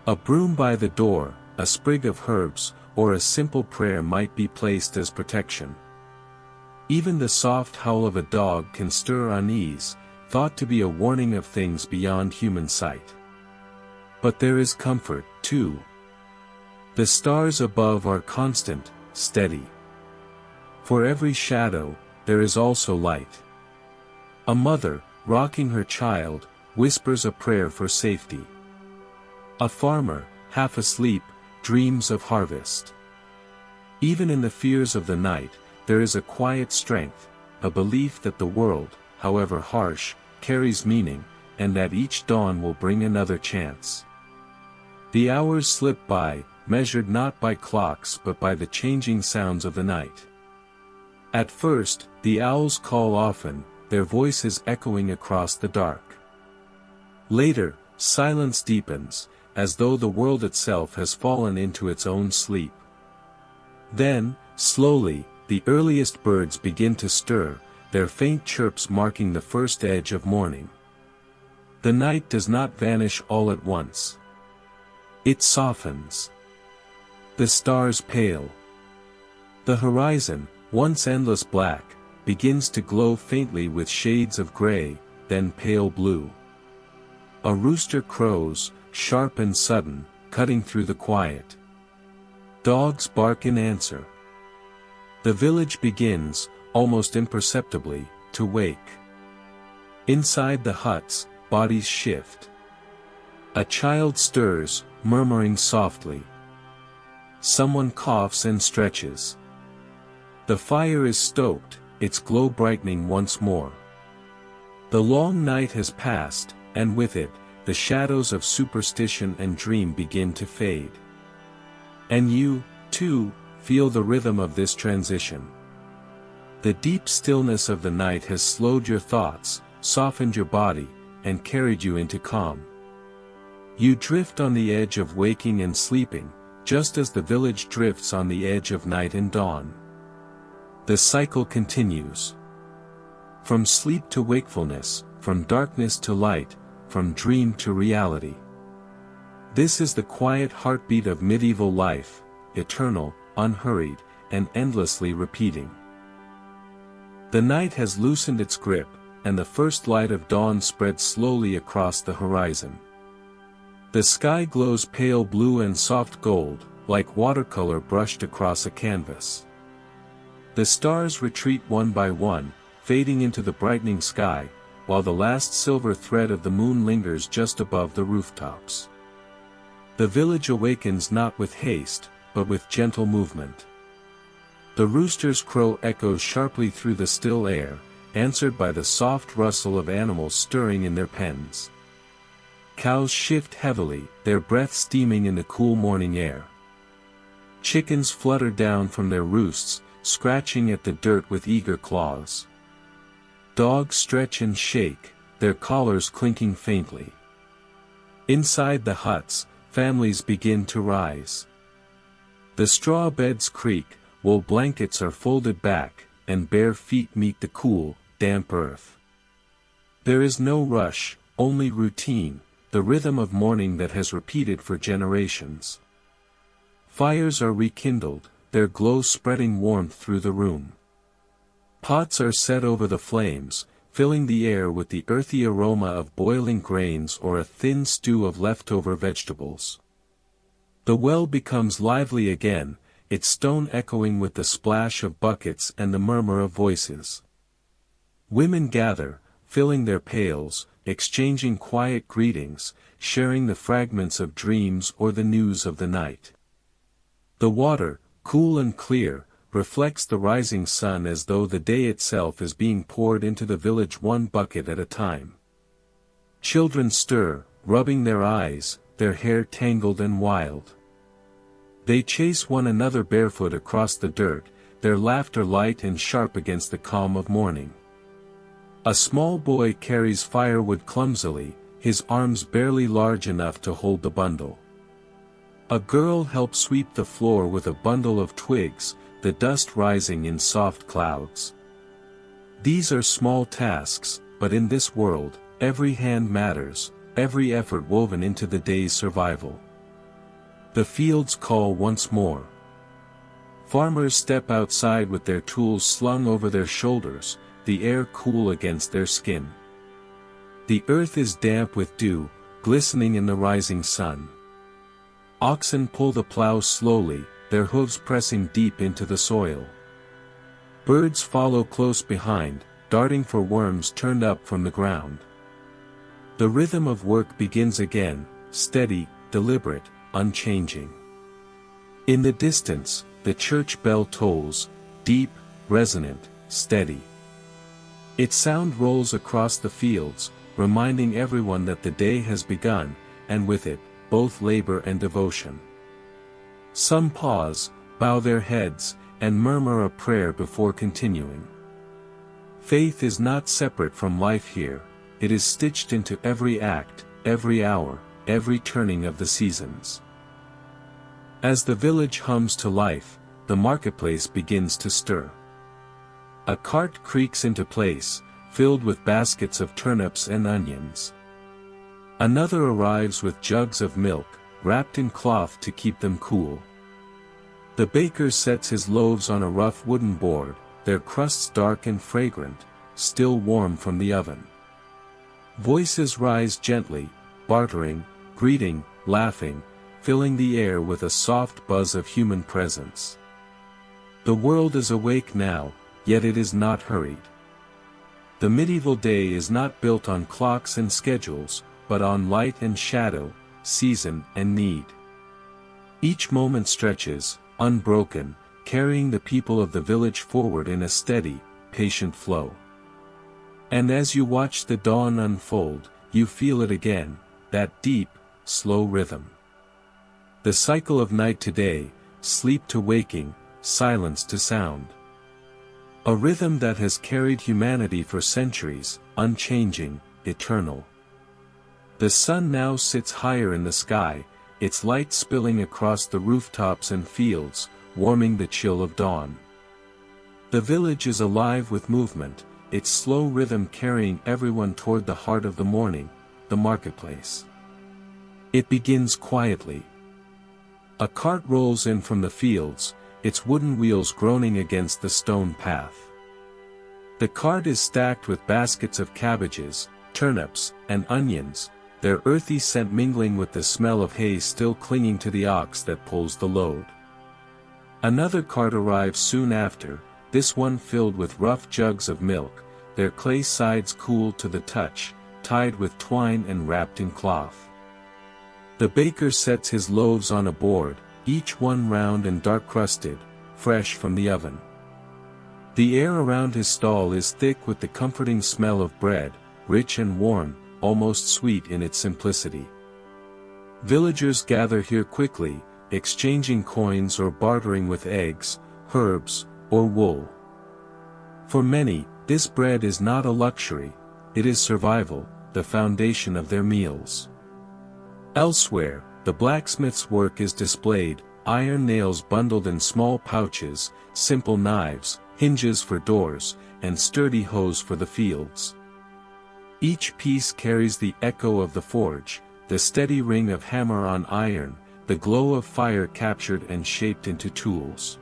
A broom by the door, a sprig of herbs, or a simple prayer might be placed as protection. Even the soft howl of a dog can stir unease, thought to be a warning of things beyond human sight. But there is comfort, too. The stars above are constant, steady. For every shadow, there is also light. A mother, rocking her child, whispers a prayer for safety. A farmer, half asleep, dreams of harvest. Even in the fears of the night, there is a quiet strength, a belief that the world, however harsh, carries meaning, and that each dawn will bring another chance. The hours slip by, measured not by clocks but by the changing sounds of the night. At first, the owls call often, their voices echoing across the dark. Later, silence deepens, as though the world itself has fallen into its own sleep. Then, slowly, the earliest birds begin to stir, their faint chirps marking the first edge of morning. The night does not vanish all at once. It softens. The stars pale. The horizon, once endless black, begins to glow faintly with shades of gray, then pale blue. A rooster crows, sharp and sudden, cutting through the quiet. Dogs bark in answer. The village begins, almost imperceptibly, to wake. Inside the huts, bodies shift. A child stirs, murmuring softly. Someone coughs and stretches. The fire is stoked, its glow brightening once more. The long night has passed, and with it, the shadows of superstition and dream begin to fade. And you, too, feel the rhythm of this transition. The deep stillness of the night has slowed your thoughts, softened your body, and carried you into calm. You drift on the edge of waking and sleeping, just as the village drifts on the edge of night and dawn. The cycle continues. From sleep to wakefulness, from darkness to light, from dream to reality. This is the quiet heartbeat of medieval life, eternal, unhurried, and endlessly repeating. The night has loosened its grip, and the first light of dawn spreads slowly across the horizon. The sky glows pale blue and soft gold, like watercolor brushed across a canvas. The stars retreat one by one, fading into the brightening sky, while the last silver thread of the moon lingers just above the rooftops. The village awakens not with haste, but with gentle movement. The rooster's crow echoes sharply through the still air, answered by the soft rustle of animals stirring in their pens. Cows shift heavily, their breath steaming in the cool morning air. Chickens flutter down from their roosts, scratching at the dirt with eager claws. Dogs stretch and shake, their collars clinking faintly. Inside the huts, families begin to rise. The straw beds creak, wool blankets are folded back, and bare feet meet the cool, damp earth. There is no rush, only routine, the rhythm of morning that has repeated for generations. Fires are rekindled, their glow spreading warmth through the room. Pots are set over the flames, filling the air with the earthy aroma of boiling grains or a thin stew of leftover vegetables. The well becomes lively again, its stone echoing with the splash of buckets and the murmur of voices. Women gather, filling their pails, exchanging quiet greetings, sharing the fragments of dreams or the news of the night. The water, cool and clear, reflects the rising sun as though the day itself is being poured into the village one bucket at a time. Children stir, rubbing their eyes, their hair tangled and wild. They chase one another barefoot across the dirt, their laughter light and sharp against the calm of morning. A small boy carries firewood clumsily, his arms barely large enough to hold the bundle. A girl helps sweep the floor with a bundle of twigs, the dust rising in soft clouds. These are small tasks, but in this world, every hand matters, every effort woven into the day's survival. The fields call once more. Farmers step outside with their tools slung over their shoulders, the air cool against their skin. The earth is damp with dew, glistening in the rising sun. Oxen pull the plow slowly, their hooves pressing deep into the soil. Birds follow close behind, darting for worms turned up from the ground. The rhythm of work begins again, steady, deliberate, unchanging. In the distance, the church bell tolls, deep, resonant, steady. Its sound rolls across the fields, reminding everyone that the day has begun, and with it, both labor and devotion. Some pause, bow their heads, and murmur a prayer before continuing. Faith is not separate from life here, it is stitched into every act, every hour, every turning of the seasons. As the village hums to life, the marketplace begins to stir. A cart creaks into place, filled with baskets of turnips and onions. Another arrives with jugs of milk, wrapped in cloth to keep them cool. The baker sets his loaves on a rough wooden board, their crusts dark and fragrant, still warm from the oven. Voices rise gently, bartering, greeting, laughing, filling the air with a soft buzz of human presence. The world is awake now, yet it is not hurried. The medieval day is not built on clocks and schedules, but on light and shadow, season and need. Each moment stretches, unbroken, carrying the people of the village forward in a steady, patient flow. And as you watch the dawn unfold, you feel it again, that deep, slow rhythm. The cycle of night to day, sleep to waking, silence to sound. A rhythm that has carried humanity for centuries, unchanging, eternal. The sun now sits higher in the sky, its light spilling across the rooftops and fields, warming the chill of dawn. The village is alive with movement, its slow rhythm carrying everyone toward the heart of the morning, the marketplace. It begins quietly. A cart rolls in from the fields, its wooden wheels groaning against the stone path. The cart is stacked with baskets of cabbages, turnips, and onions, their earthy scent mingling with the smell of hay still clinging to the ox that pulls the load. Another cart arrives soon after, this one filled with rough jugs of milk, their clay sides cool to the touch, tied with twine and wrapped in cloth. The baker sets his loaves on a board, each one round and dark-crusted, fresh from the oven. The air around his stall is thick with the comforting smell of bread, rich and warm, almost sweet in its simplicity. Villagers gather here quickly, exchanging coins or bartering with eggs, herbs, or wool. For many, this bread is not a luxury, it is survival, the foundation of their meals. Elsewhere, the blacksmith's work is displayed, iron nails bundled in small pouches, simple knives, hinges for doors, and sturdy hoes for the fields. Each piece carries the echo of the forge, the steady ring of hammer on iron, the glow of fire captured and shaped into tools.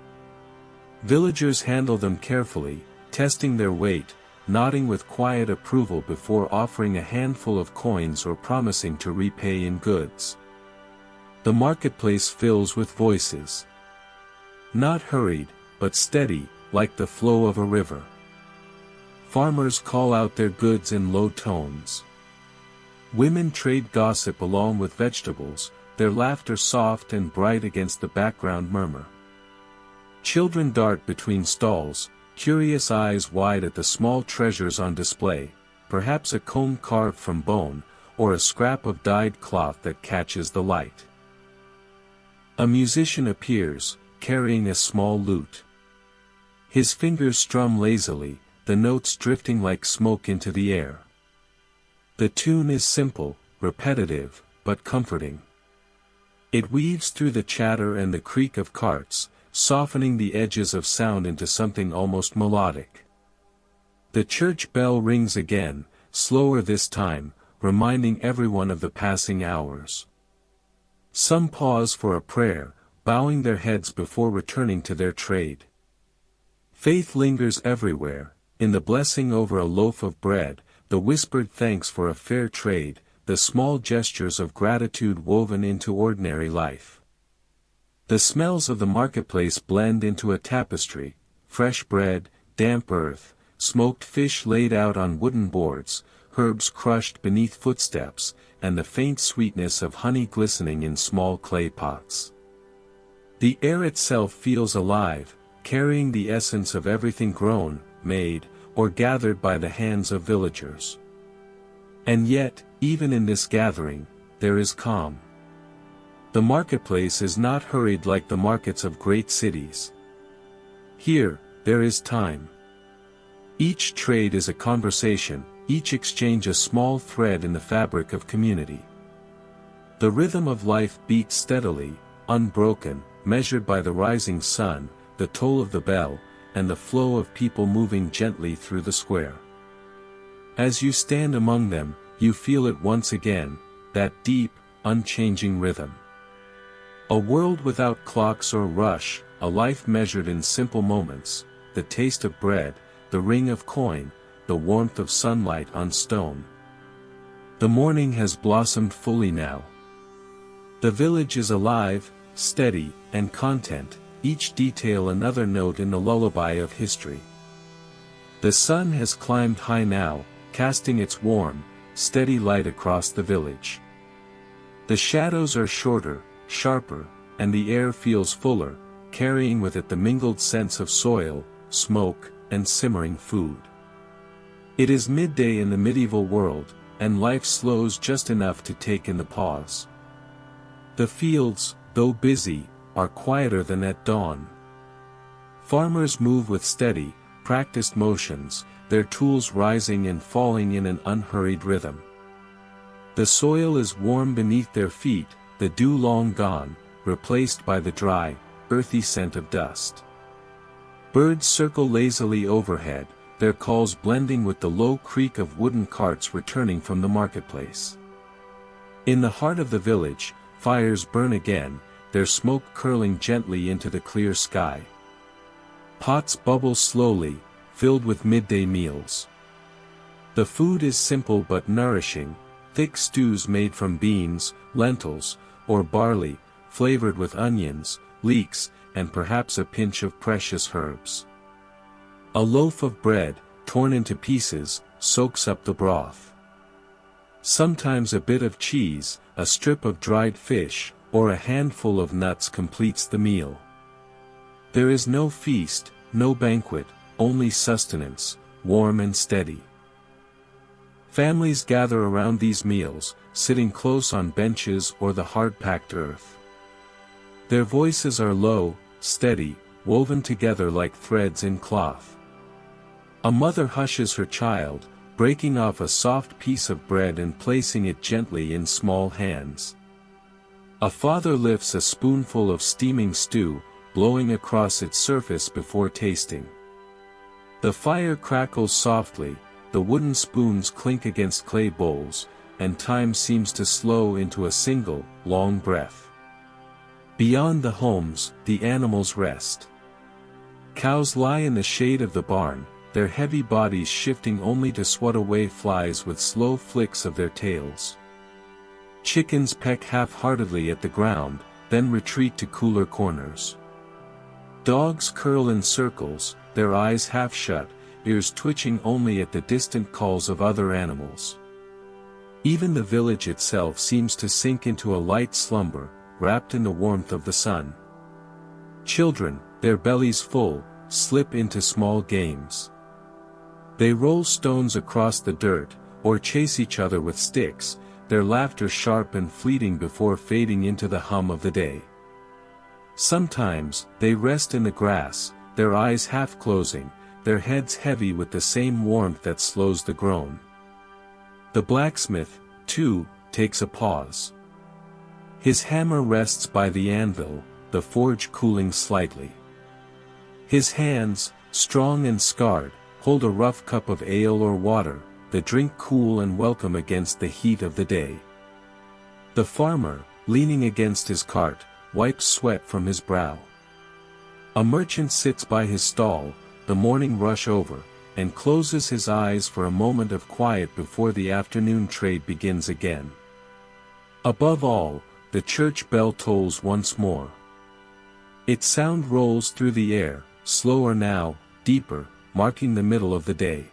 Villagers handle them carefully, testing their weight, nodding with quiet approval before offering a handful of coins or promising to repay in goods. The marketplace fills with voices. Not hurried, but steady, like the flow of a river. Farmers call out their goods in low tones. Women trade gossip along with vegetables, their laughter soft and bright against the background murmur. Children dart between stalls, curious eyes wide at the small treasures on display, perhaps a comb carved from bone, or a scrap of dyed cloth that catches the light. A musician appears, carrying a small lute. His fingers strum lazily, the notes drifting like smoke into the air. The tune is simple, repetitive, but comforting. It weaves through the chatter and the creak of carts, softening the edges of sound into something almost melodic. The church bell rings again, slower this time, reminding everyone of the passing hours. Some pause for a prayer, bowing their heads before returning to their trade. Faith lingers everywhere, in the blessing over a loaf of bread, the whispered thanks for a fair trade, the small gestures of gratitude woven into ordinary life. The smells of the marketplace blend into a tapestry, fresh bread, damp earth, smoked fish laid out on wooden boards, herbs crushed beneath footsteps, and the faint sweetness of honey glistening in small clay pots. The air itself feels alive, carrying the essence of everything grown, made, or gathered by the hands of villagers. And yet, even in this gathering, there is calm. The marketplace is not hurried like the markets of great cities. Here, there is time. Each trade is a conversation, each exchange a small thread in the fabric of community. The rhythm of life beats steadily, unbroken, measured by the rising sun, the toll of the bell, and the flow of people moving gently through the square. As you stand among them, you feel it once again, that deep, unchanging rhythm. A world without clocks or rush, a life measured in simple moments, the taste of bread, the ring of coin, the warmth of sunlight on stone. The morning has blossomed fully now. The village is alive, steady, and content, each detail another note in the lullaby of history. The sun has climbed high now, casting its warm, steady light across the village. The shadows are shorter, sharper, and the air feels fuller, carrying with it the mingled scents of soil, smoke, and simmering food. It is midday in the medieval world, and life slows just enough to take in the pause. The fields, though busy, are quieter than at dawn. Farmers move with steady, practiced motions, their tools rising and falling in an unhurried rhythm. The soil is warm beneath their feet, the dew long gone, replaced by the dry, earthy scent of dust. Birds circle lazily overhead, their calls blending with the low creak of wooden carts returning from the marketplace. In the heart of the village, fires burn again, their smoke curling gently into the clear sky. Pots bubble slowly, filled with midday meals. The food is simple but nourishing, thick stews made from beans, lentils, or barley, flavored with onions, leeks, and perhaps a pinch of precious herbs. A loaf of bread, torn into pieces, soaks up the broth. Sometimes a bit of cheese, a strip of dried fish, or a handful of nuts completes the meal. There is no feast, no banquet, only sustenance, warm and steady. Families gather around these meals, sitting close on benches or the hard-packed earth. Their voices are low, steady, woven together like threads in cloth. A mother hushes her child, breaking off a soft piece of bread and placing it gently in small hands. A father lifts a spoonful of steaming stew, blowing across its surface before tasting. The fire crackles softly, the wooden spoons clink against clay bowls, and time seems to slow into a single, long breath. Beyond the homes, the animals rest. Cows lie in the shade of the barn, their heavy bodies shifting only to swat away flies with slow flicks of their tails. Chickens peck half-heartedly at the ground, then retreat to cooler corners. Dogs curl in circles, their eyes half shut, ears twitching only at the distant calls of other animals. Even the village itself seems to sink into a light slumber, wrapped in the warmth of the sun. Children, their bellies full, slip into small games. They roll stones across the dirt, or chase each other with sticks, their laughter sharp and fleeting before fading into the hum of the day. Sometimes, they rest in the grass, their eyes half closing, their heads heavy with the same warmth that slows the groan. The blacksmith, too, takes a pause. His hammer rests by the anvil, the forge cooling slightly. His hands, strong and scarred, hold a rough cup of ale or water, the drink cool and welcome against the heat of the day. The farmer, leaning against his cart, wipes sweat from his brow. A merchant sits by his stall, the morning rush over, and closes his eyes for a moment of quiet before the afternoon trade begins again. Above all, the church bell tolls once more. Its sound rolls through the air, slower now, deeper, marking the middle of the day.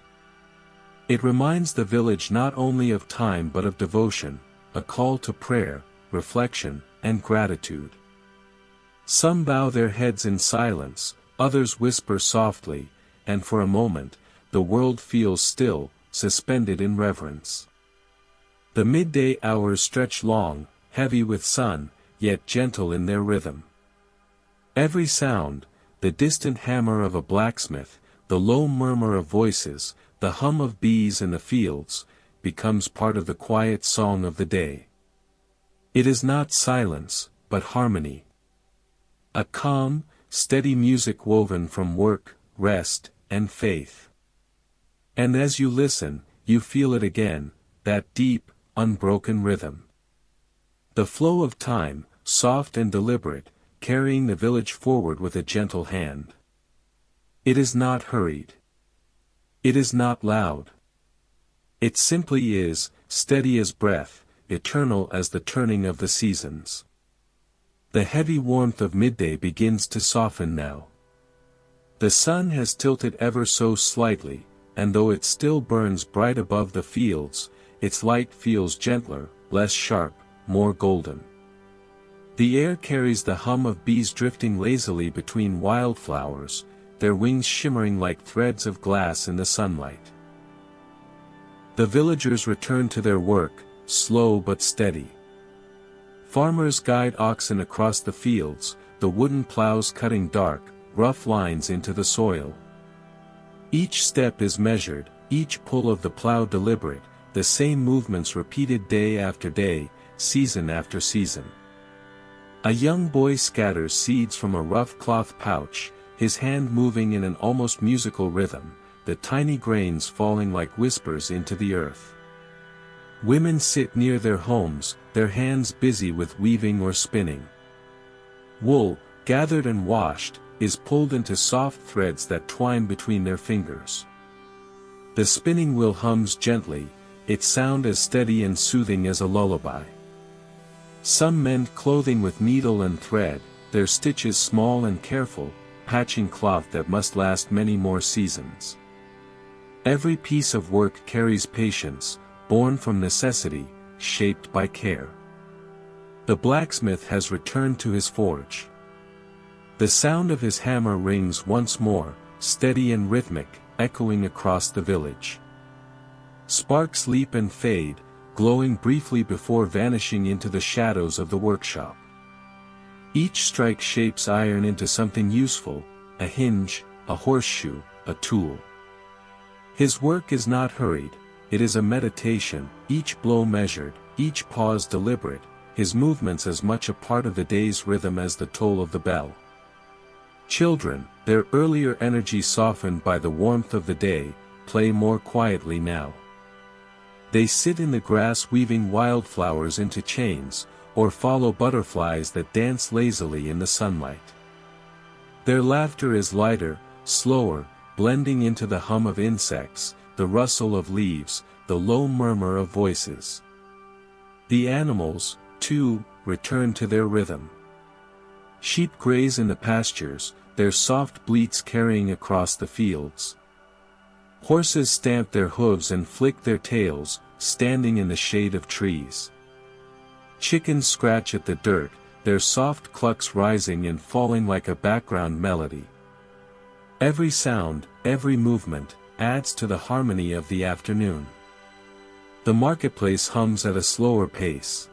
It reminds the village not only of time but of devotion, a call to prayer, reflection, and gratitude. Some bow their heads in silence, others whisper softly, and for a moment, the world feels still, suspended in reverence. The midday hours stretch long, heavy with sun, yet gentle in their rhythm. Every sound, the distant hammer of a blacksmith, the low murmur of voices, the hum of bees in the fields, becomes part of the quiet song of the day. It is not silence, but harmony. A calm, steady music woven from work, rest, and faith. And as you listen, you feel it again, that deep, unbroken rhythm. The flow of time, soft and deliberate, carrying the village forward with a gentle hand. It is not hurried. It is not loud. It simply is, steady as breath, eternal as the turning of the seasons. The heavy warmth of midday begins to soften now. The sun has tilted ever so slightly, and though it still burns bright above the fields, its light feels gentler, less sharp, more golden. The air carries the hum of bees drifting lazily between wildflowers, their wings shimmering like threads of glass in the sunlight. The villagers return to their work, slow but steady. Farmers guide oxen across the fields, the wooden plows cutting dark, rough lines into the soil. Each step is measured, each pull of the plow deliberate, the same movements repeated day after day, season after season. A young boy scatters seeds from a rough cloth pouch, his hand moving in an almost musical rhythm, the tiny grains falling like whispers into the earth. Women sit near their homes, their hands busy with weaving or spinning. Wool, gathered and washed, is pulled into soft threads that twine between their fingers. The spinning wheel hums gently, its sound as steady and soothing as a lullaby. Some mend clothing with needle and thread, their stitches small and careful, patching cloth that must last many more seasons. Every piece of work carries patience, born from necessity, shaped by care. The blacksmith has returned to his forge. The sound of his hammer rings once more, steady and rhythmic, echoing across the village. Sparks leap and fade, glowing briefly before vanishing into the shadows of the workshop. Each strike shapes iron into something useful, a hinge, a horseshoe, a tool. His work is not hurried, it is a meditation, each blow measured, each pause deliberate, his movements as much a part of the day's rhythm as the toll of the bell. Children, their earlier energy softened by the warmth of the day, play more quietly now. They sit in the grass weaving wildflowers into chains, or follow butterflies that dance lazily in the sunlight. Their laughter is lighter, slower, blending into the hum of insects, the rustle of leaves, the low murmur of voices. The animals, too, return to their rhythm. Sheep graze in the pastures, their soft bleats carrying across the fields. Horses stamp their hooves and flick their tails, standing in the shade of trees. Chickens scratch at the dirt, their soft clucks rising and falling like a background melody. Every sound, every movement, adds to the harmony of the afternoon. The marketplace hums at a slower pace.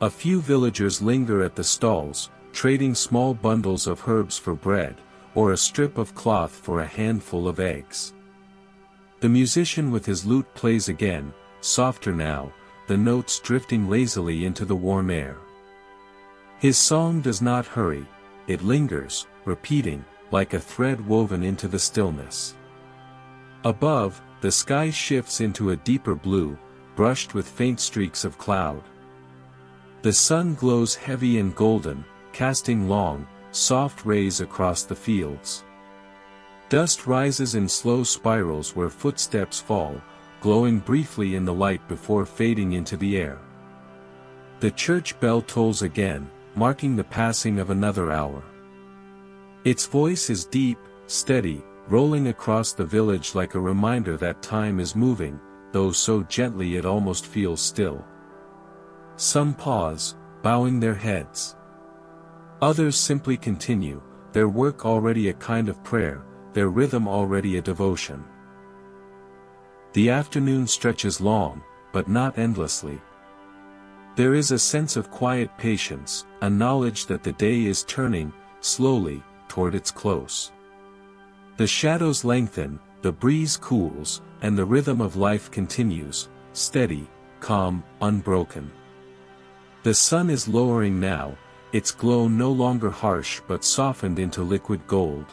A few villagers linger at the stalls, trading small bundles of herbs for bread, or a strip of cloth for a handful of eggs. The musician with his lute plays again, softer now, the notes drifting lazily into the warm air. His song does not hurry, it lingers, repeating, like a thread woven into the stillness. Above, the sky shifts into a deeper blue, brushed with faint streaks of cloud. The sun glows heavy and golden, casting long, soft rays across the fields. Dust rises in slow spirals where footsteps fall, glowing briefly in the light before fading into the air. The church bell tolls again, marking the passing of another hour. Its voice is deep, steady, rolling across the village like a reminder that time is moving, though so gently it almost feels still. Some pause, bowing their heads. Others simply continue, their work already a kind of prayer, their rhythm already a devotion. The afternoon stretches long, but not endlessly. There is a sense of quiet patience, a knowledge that the day is turning, slowly, toward its close. The shadows lengthen, the breeze cools, and the rhythm of life continues, steady, calm, unbroken. The sun is lowering now, its glow no longer harsh but softened into liquid gold.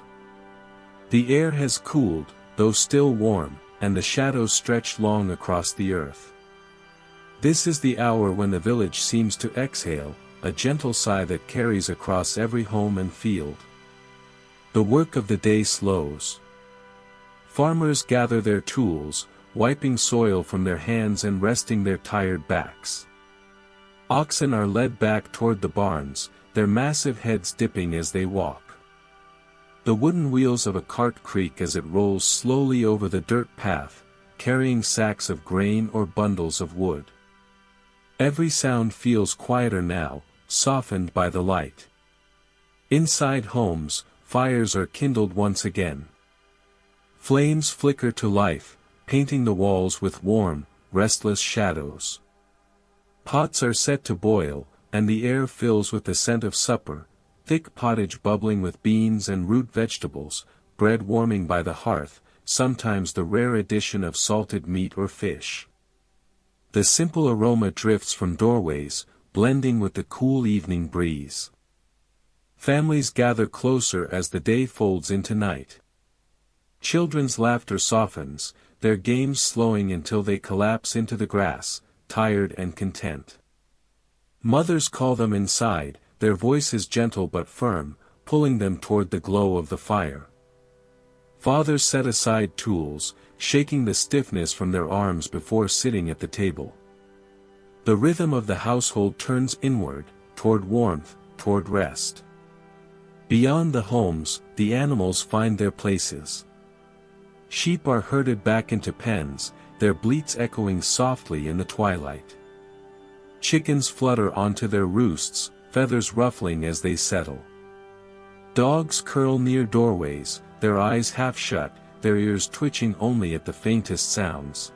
The air has cooled, though still warm, and the shadows stretch long across the earth. This is the hour when the village seems to exhale, a gentle sigh that carries across every home and field. The work of the day slows. Farmers gather their tools, wiping soil from their hands and resting their tired backs. Oxen are led back toward the barns, their massive heads dipping as they walk. The wooden wheels of a cart creak as it rolls slowly over the dirt path, carrying sacks of grain or bundles of wood. Every sound feels quieter now, softened by the light. Inside homes, fires are kindled once again. Flames flicker to life, painting the walls with warm, restless shadows. Pots are set to boil, and the air fills with the scent of supper, thick pottage bubbling with beans and root vegetables, bread warming by the hearth, sometimes the rare addition of salted meat or fish. The simple aroma drifts from doorways, blending with the cool evening breeze. Families gather closer as the day folds into night. Children's laughter softens, their games slowing until they collapse into the grass, tired and content. Mothers call them inside, their voices gentle but firm, pulling them toward the glow of the fire. Fathers set aside tools, shaking the stiffness from their arms before sitting at the table. The rhythm of the household turns inward, toward warmth, toward rest. Beyond the homes, the animals find their places. Sheep are herded back into pens, their bleats echoing softly in the twilight. Chickens flutter onto their roosts, feathers ruffling as they settle. Dogs curl near doorways, their eyes half shut, their ears twitching only at the faintest sounds.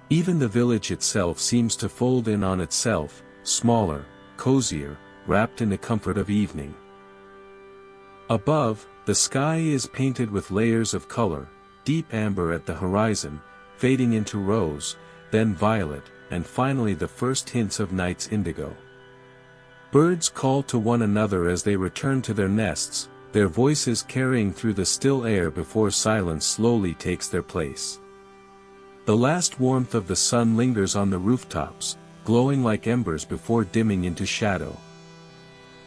Even the village itself seems to fold in on itself, smaller, cozier, wrapped in the comfort of evening. Above, the sky is painted with layers of color, deep amber at the horizon, fading into rose, then violet, and finally the first hints of night's indigo. Birds call to one another as they return to their nests, their voices carrying through the still air before silence slowly takes their place. The last warmth of the sun lingers on the rooftops, glowing like embers before dimming into shadow.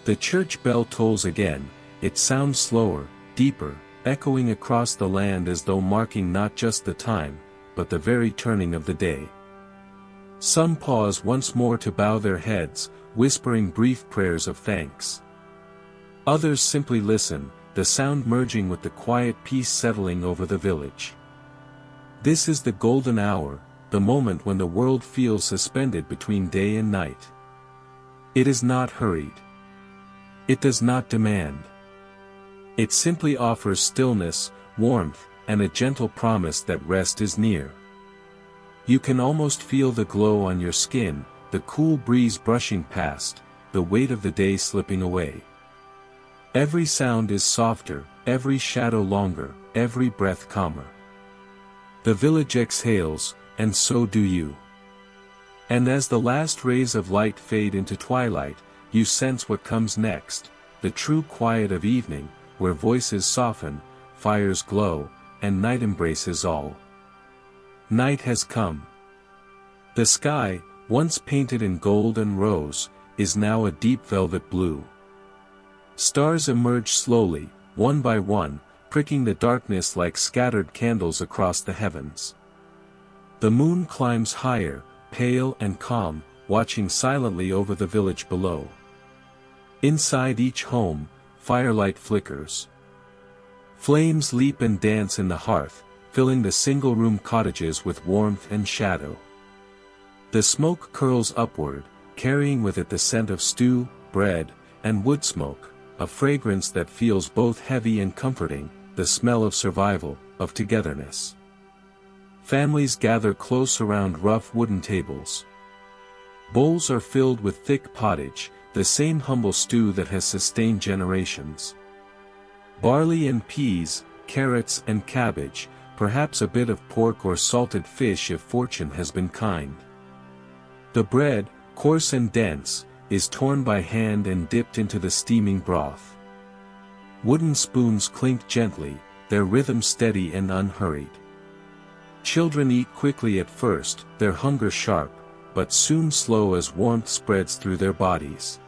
The church bell tolls again, it sounds slower, deeper, echoing across the land as though marking not just the time, but the very turning of the day. Some pause once more to bow their heads, whispering brief prayers of thanks. Others simply listen, the sound merging with the quiet peace settling over the village. This is the golden hour, the moment when the world feels suspended between day and night. It is not hurried. It does not demand. It simply offers stillness, warmth, and a gentle promise that rest is near. You can almost feel the glow on your skin, the cool breeze brushing past, the weight of the day slipping away. Every sound is softer, every shadow longer, every breath calmer. The village exhales, and so do you. And as the last rays of light fade into twilight, you sense what comes next, the true quiet of evening, where voices soften, fires glow, and night embraces all. Night has come. The sky, once painted in gold and rose, is now a deep velvet blue. Stars emerge slowly, one by one, pricking the darkness like scattered candles across the heavens. The moon climbs higher, pale and calm, watching silently over the village below. Inside each home, firelight flickers. Flames leap and dance in the hearth, filling the single-room cottages with warmth and shadow. The smoke curls upward, carrying with it the scent of stew, bread, and wood smoke, a fragrance that feels both heavy and comforting, the smell of survival, of togetherness. Families gather close around rough wooden tables. Bowls are filled with thick pottage, the same humble stew that has sustained generations. Barley and peas, carrots and cabbage, perhaps a bit of pork or salted fish if fortune has been kind. The bread, coarse and dense, is torn by hand and dipped into the steaming broth. Wooden spoons clink gently, their rhythm steady and unhurried. Children eat quickly at first, their hunger sharp, but soon slow as warmth spreads through their bodies.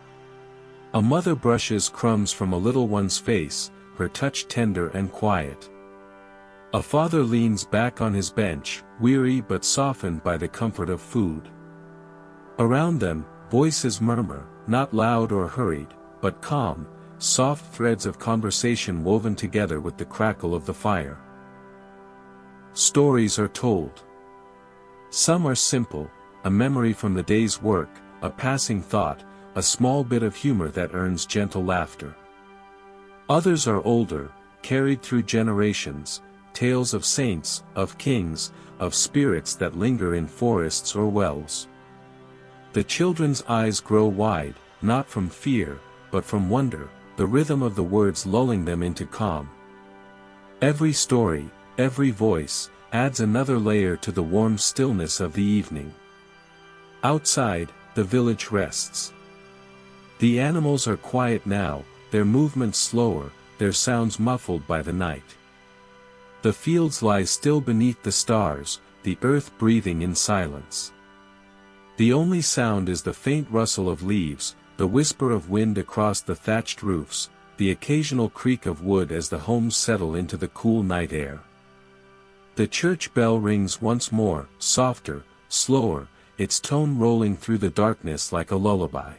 A mother brushes crumbs from a little one's face, her touch tender and quiet. A father leans back on his bench, weary but softened by the comfort of food. Around them, voices murmur, not loud or hurried, but calm, soft threads of conversation woven together with the crackle of the fire. Stories are told. Some are simple, a memory from the day's work, a passing thought, a small bit of humor that earns gentle laughter. Others are older, carried through generations, tales of saints, of kings, of spirits that linger in forests or wells. The children's eyes grow wide, not from fear, but from wonder, the rhythm of the words lulling them into calm. Every story, every voice, adds another layer to the warm stillness of the evening. Outside, the village rests. The animals are quiet now, their movements slower, their sounds muffled by the night. The fields lie still beneath the stars, the earth breathing in silence. The only sound is the faint rustle of leaves, the whisper of wind across the thatched roofs, the occasional creak of wood as the homes settle into the cool night air. The church bell rings once more, softer, slower, its tone rolling through the darkness like a lullaby.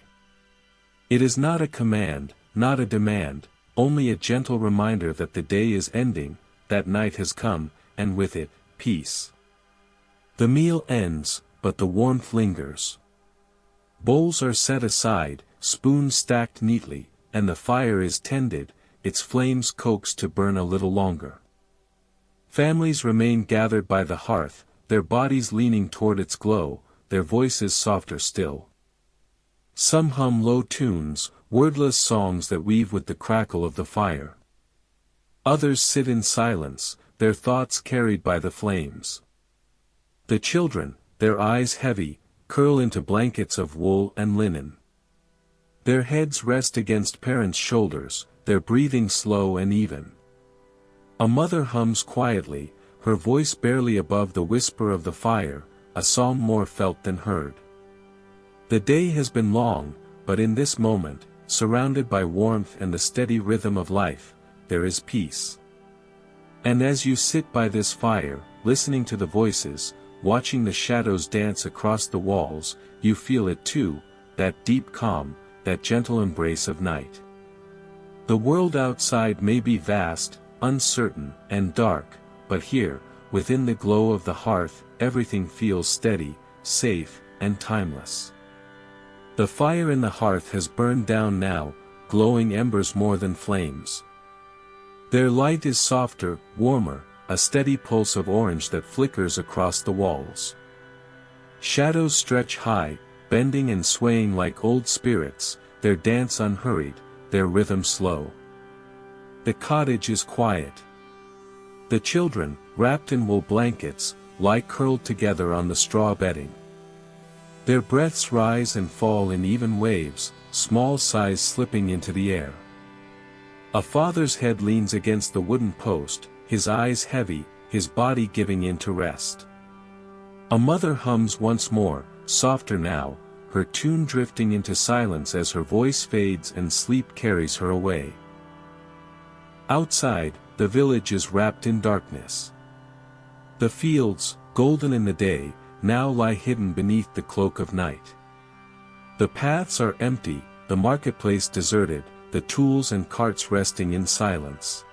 It is not a command, not a demand, only a gentle reminder that the day is ending, that night has come, and with it, peace. The meal ends, but the warmth lingers. Bowls are set aside, spoons stacked neatly, and the fire is tended, its flames coaxed to burn a little longer. Families remain gathered by the hearth, their bodies leaning toward its glow, their voices softer still. Some hum low tunes, wordless songs that weave with the crackle of the fire. Others sit in silence, their thoughts carried by the flames. The children, their eyes heavy, curl into blankets of wool and linen. Their heads rest against parents' shoulders, their breathing slow and even. A mother hums quietly, her voice barely above the whisper of the fire, a psalm more felt than heard. The day has been long, but in this moment, surrounded by warmth and the steady rhythm of life, there is peace. And as you sit by this fire, listening to the voices, watching the shadows dance across the walls, you feel it too, that deep calm, that gentle embrace of night. The world outside may be vast, uncertain, and dark, but here, within the glow of the hearth, everything feels steady, safe, and timeless. The fire in the hearth has burned down now, glowing embers more than flames. Their light is softer, warmer, a steady pulse of orange that flickers across the walls. Shadows stretch high, bending and swaying like old spirits, their dance unhurried, their rhythm slow. The cottage is quiet. The children, wrapped in wool blankets, lie curled together on the straw bedding. Their breaths rise and fall in even waves, small sighs slipping into the air. A father's head leans against the wooden post, his eyes heavy, his body giving in to rest. A mother hums once more, softer now, her tune drifting into silence as her voice fades and sleep carries her away. Outside, the village is wrapped in darkness. The fields, golden in the day, now lie hidden beneath the cloak of night. The paths are empty, the marketplace deserted, the tools and carts resting in silence.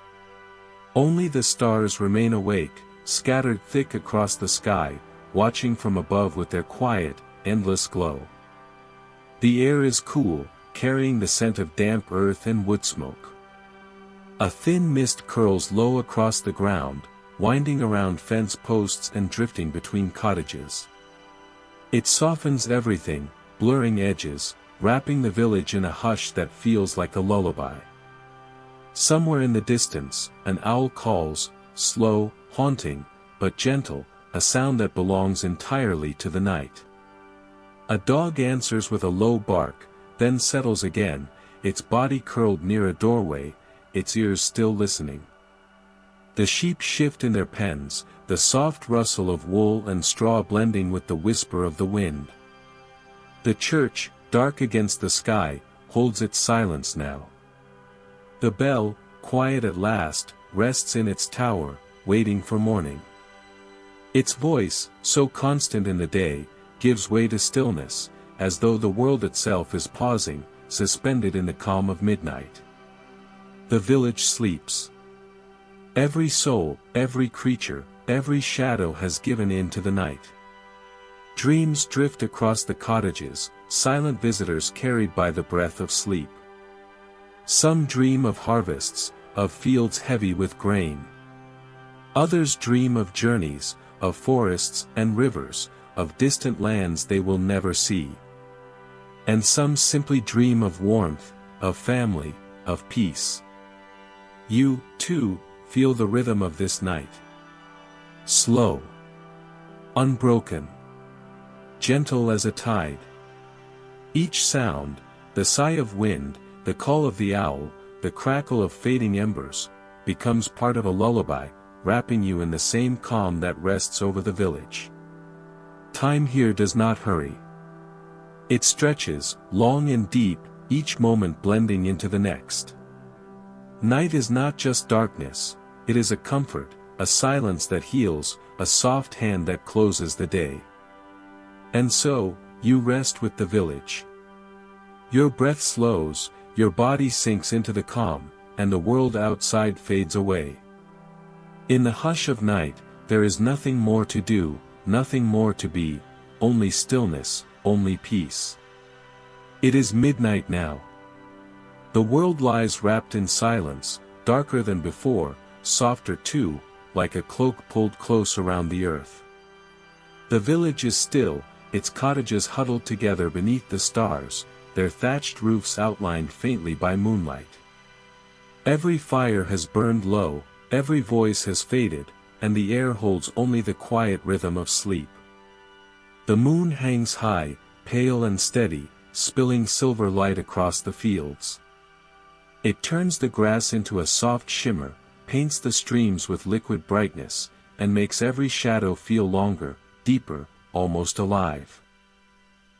Only the stars remain awake, scattered thick across the sky, watching from above with their quiet, endless glow. The air is cool, carrying the scent of damp earth and wood smoke. A thin mist curls low across the ground, winding around fence posts and drifting between cottages. It softens everything, blurring edges, wrapping the village in a hush that feels like a lullaby. Somewhere in the distance, an owl calls, slow, haunting, but gentle, a sound that belongs entirely to the night. A dog answers with a low bark, then settles again, its body curled near a doorway, its ears still listening. The sheep shift in their pens, the soft rustle of wool and straw blending with the whisper of the wind. The church, dark against the sky, holds its silence now. The bell, quiet at last, rests in its tower, waiting for morning. Its voice, so constant in the day, gives way to stillness, as though the world itself is pausing, suspended in the calm of midnight. The village sleeps. Every soul, every creature, every shadow has given in to the night. Dreams drift across the cottages, silent visitors carried by the breath of sleep. Some dream of harvests, of fields heavy with grain. Others dream of journeys, of forests and rivers, of distant lands they will never see. And some simply dream of warmth, of family, of peace. You, too, feel the rhythm of this night. Slow. Unbroken. Gentle as a tide. Each sound, the sigh of wind, the call of the owl, the crackle of fading embers, becomes part of a lullaby, wrapping you in the same calm that rests over the village. Time here does not hurry. It stretches, long and deep, each moment blending into the next. Night is not just darkness, it is a comfort, a silence that heals, a soft hand that closes the day. And so, you rest with the village. Your breath slows, your body sinks into the calm, and the world outside fades away. In the hush of night, there is nothing more to do, nothing more to be, only stillness, only peace. It is midnight now. The world lies wrapped in silence, darker than before, softer too, like a cloak pulled close around the earth. The village is still, its cottages huddled together beneath the stars, their thatched roofs outlined faintly by moonlight. Every fire has burned low, every voice has faded, and the air holds only the quiet rhythm of sleep. The moon hangs high, pale and steady, spilling silver light across the fields. It turns the grass into a soft shimmer, paints the streams with liquid brightness, and makes every shadow feel longer, deeper, almost alive.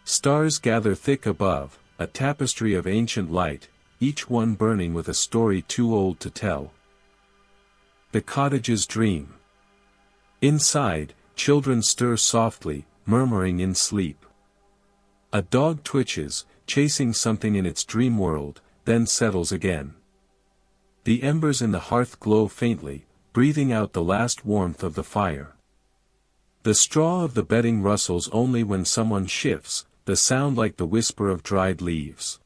Stars gather thick above, a tapestry of ancient light, each one burning with a story too old to tell. The cottages dream. Inside, children stir softly, murmuring in sleep. A dog twitches, chasing something in its dream world, then settles again. The embers in the hearth glow faintly, breathing out the last warmth of the fire. The straw of the bedding rustles only when someone shifts, the sound like the whisper of dried leaves.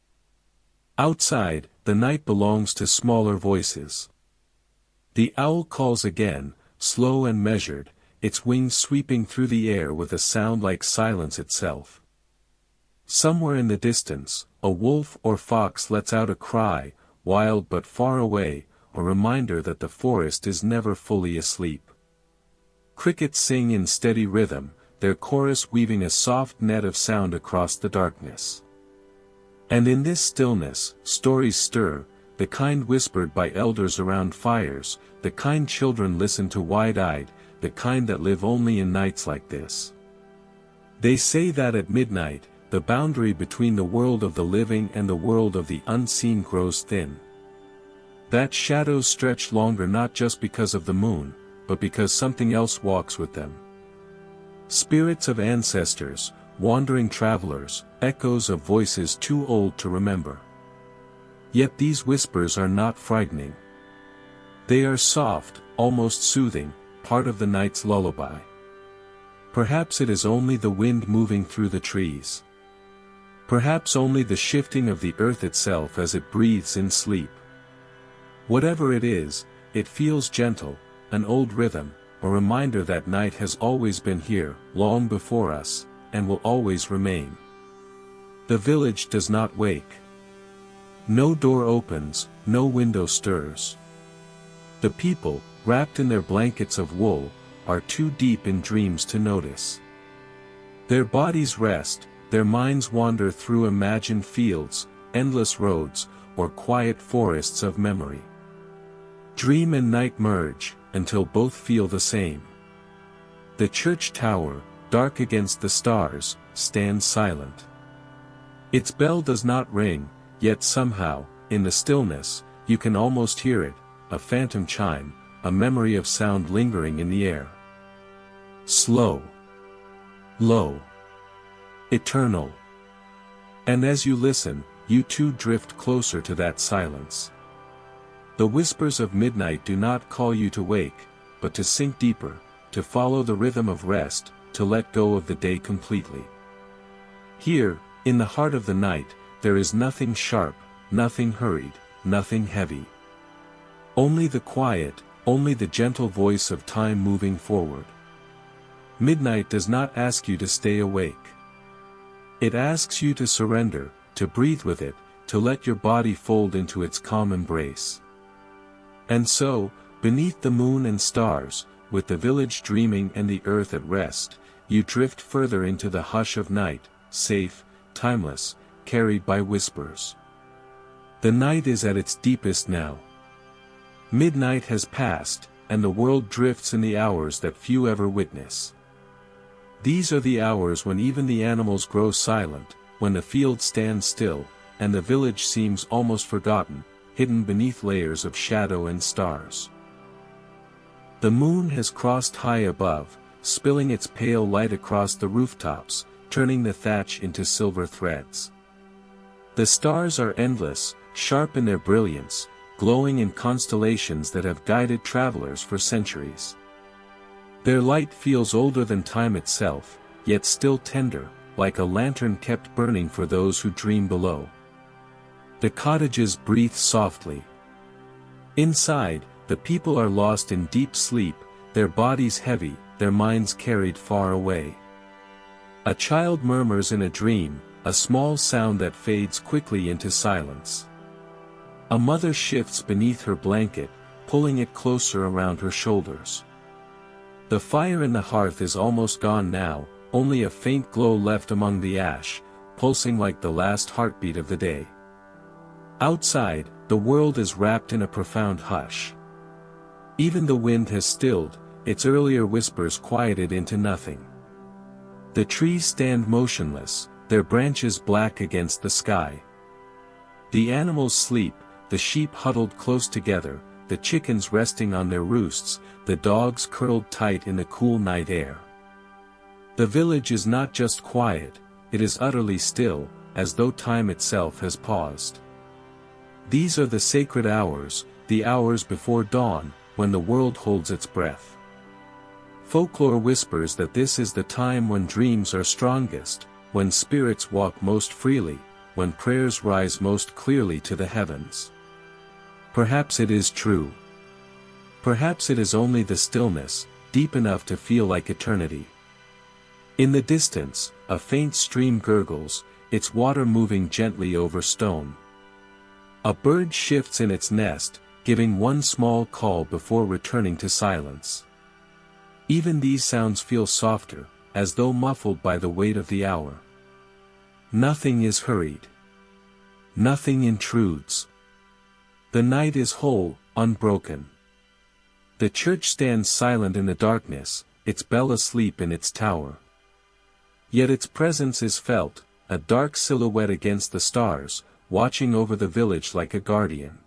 Outside, the night belongs to smaller voices. The owl calls again, slow and measured, its wings sweeping through the air with a sound like silence itself. Somewhere in the distance, a wolf or fox lets out a cry, wild but far away, a reminder that the forest is never fully asleep. Crickets sing in steady rhythm, their chorus weaving a soft net of sound across the darkness. And in this stillness, stories stir, the kind whispered by elders around fires, the kind children listen to wide-eyed, the kind that live only in nights like this. They say that at midnight, the boundary between the world of the living and the world of the unseen grows thin. That shadows stretch longer not just because of the moon, but because something else walks with them. Spirits of ancestors, wandering travelers, echoes of voices too old to remember. Yet these whispers are not frightening. They are soft, almost soothing, part of the night's lullaby. Perhaps it is only the wind moving through the trees. Perhaps only the shifting of the earth itself as it breathes in sleep. Whatever it is, it feels gentle, an old rhythm, a reminder that night has always been here, long before us, and will always remain. The village does not wake. No door opens, no window stirs. The people, wrapped in their blankets of wool, are too deep in dreams to notice. Their bodies rest, their minds wander through imagined fields, endless roads, or quiet forests of memory. Dream and night merge, until both feel the same. The church tower, dark against the stars, stands silent. Its bell does not ring, yet somehow, in the stillness, you can almost hear it, a phantom chime, a memory of sound lingering in the air. Slow. Low. Eternal. And as you listen, you too drift closer to that silence. The whispers of midnight do not call you to wake, but to sink deeper, to follow the rhythm of rest, to let go of the day completely. Here, in the heart of the night, there is nothing sharp, nothing hurried, nothing heavy. Only the quiet, only the gentle voice of time moving forward. Midnight does not ask you to stay awake. It asks you to surrender, to breathe with it, to let your body fold into its calm embrace. And so, beneath the moon and stars, with the village dreaming and the earth at rest, you drift further into the hush of night, safe, timeless, carried by whispers. The night is at its deepest now. Midnight has passed, and the world drifts in the hours that few ever witness. These are the hours when even the animals grow silent, when the field stands still, and the village seems almost forgotten, hidden beneath layers of shadow and stars. The moon has crossed high above, spilling its pale light across the rooftops, turning the thatch into silver threads. The stars are endless, sharp in their brilliance, glowing in constellations that have guided travelers for centuries. Their light feels older than time itself, yet still tender, like a lantern kept burning for those who dream below. The cottages breathe softly. Inside, the people are lost in deep sleep, their bodies heavy, their minds carried far away. A child murmurs in a dream, a small sound that fades quickly into silence. A mother shifts beneath her blanket, pulling it closer around her shoulders. The fire in the hearth is almost gone now, only a faint glow left among the ash, pulsing like the last heartbeat of the day. Outside, the world is wrapped in a profound hush. Even the wind has stilled, its earlier whispers quieted into nothing. The trees stand motionless, their branches black against the sky. The animals sleep, the sheep huddled close together, the chickens resting on their roosts, the dogs curled tight in the cool night air. The village is not just quiet, it is utterly still, as though time itself has paused. These are the sacred hours, the hours before dawn, when the world holds its breath. Folklore whispers that this is the time when dreams are strongest, when spirits walk most freely, when prayers rise most clearly to the heavens. Perhaps it is true. Perhaps it is only the stillness, deep enough to feel like eternity. In the distance, a faint stream gurgles, its water moving gently over stone. A bird shifts in its nest, giving one small call before returning to silence. Even these sounds feel softer, as though muffled by the weight of the hour. Nothing is hurried. Nothing intrudes. The night is whole, unbroken. The church stands silent in the darkness, its bell asleep in its tower. Yet its presence is felt, a dark silhouette against the stars, watching over the village like a guardian.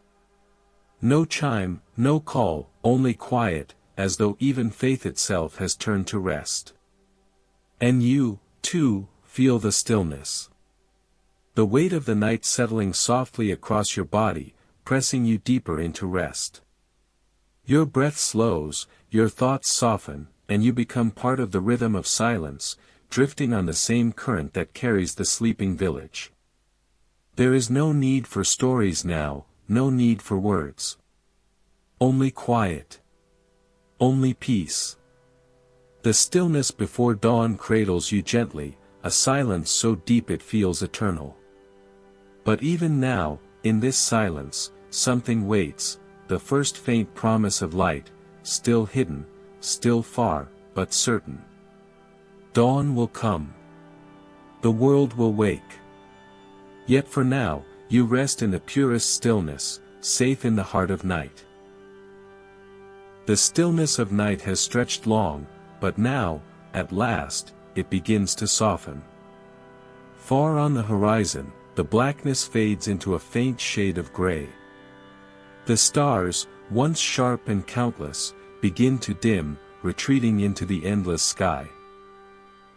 No chime, no call, only quiet, as though even faith itself has turned to rest. And you, too, feel the stillness. The weight of the night settling softly across your body, pressing you deeper into rest. Your breath slows, your thoughts soften, and you become part of the rhythm of silence, drifting on the same current that carries the sleeping village. There is no need for stories now, no need for words. Only quiet. Only peace. The stillness before dawn cradles you gently, a silence so deep it feels eternal. But even now, in this silence, something waits, the first faint promise of light, still hidden, still far, but certain. Dawn will come. The world will wake. Yet for now, you rest in the purest stillness, safe in the heart of night. The stillness of night has stretched long, but now, at last, it begins to soften. Far on the horizon, the blackness fades into a faint shade of gray. The stars, once sharp and countless, begin to dim, retreating into the endless sky.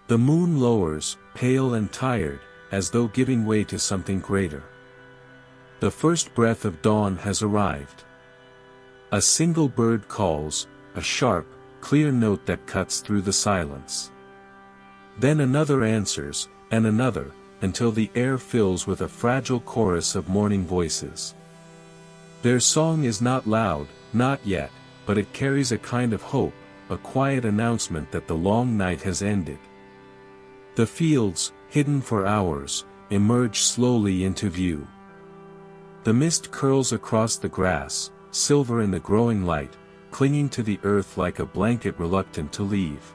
The moon lowers, pale and tired, as though giving way to something greater. The first breath of dawn has arrived. A single bird calls, a sharp, clear note that cuts through the silence. Then another answers, and another, until the air fills with a fragile chorus of morning voices. Their song is not loud, not yet, but it carries a kind of hope, a quiet announcement that the long night has ended. The fields, hidden for hours, emerge slowly into view. The mist curls across the grass, silver in the growing light, clinging to the earth like a blanket reluctant to leave.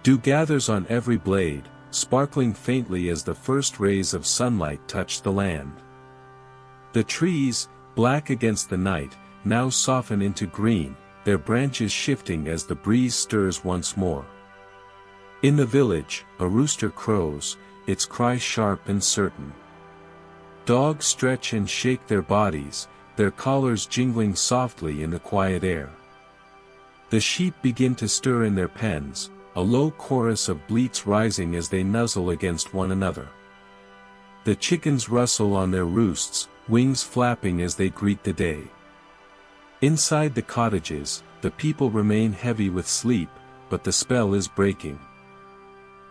Dew gathers on every blade, sparkling faintly as the first rays of sunlight touch the land. The trees, black against the night, now soften into green, their branches shifting as the breeze stirs once more. In the village, a rooster crows, its cry sharp and certain. Dogs stretch and shake their bodies, their collars jingling softly in the quiet air. The sheep begin to stir in their pens, a low chorus of bleats rising as they nuzzle against one another. The chickens rustle on their roosts, wings flapping as they greet the day. Inside the cottages, the people remain heavy with sleep, but the spell is breaking.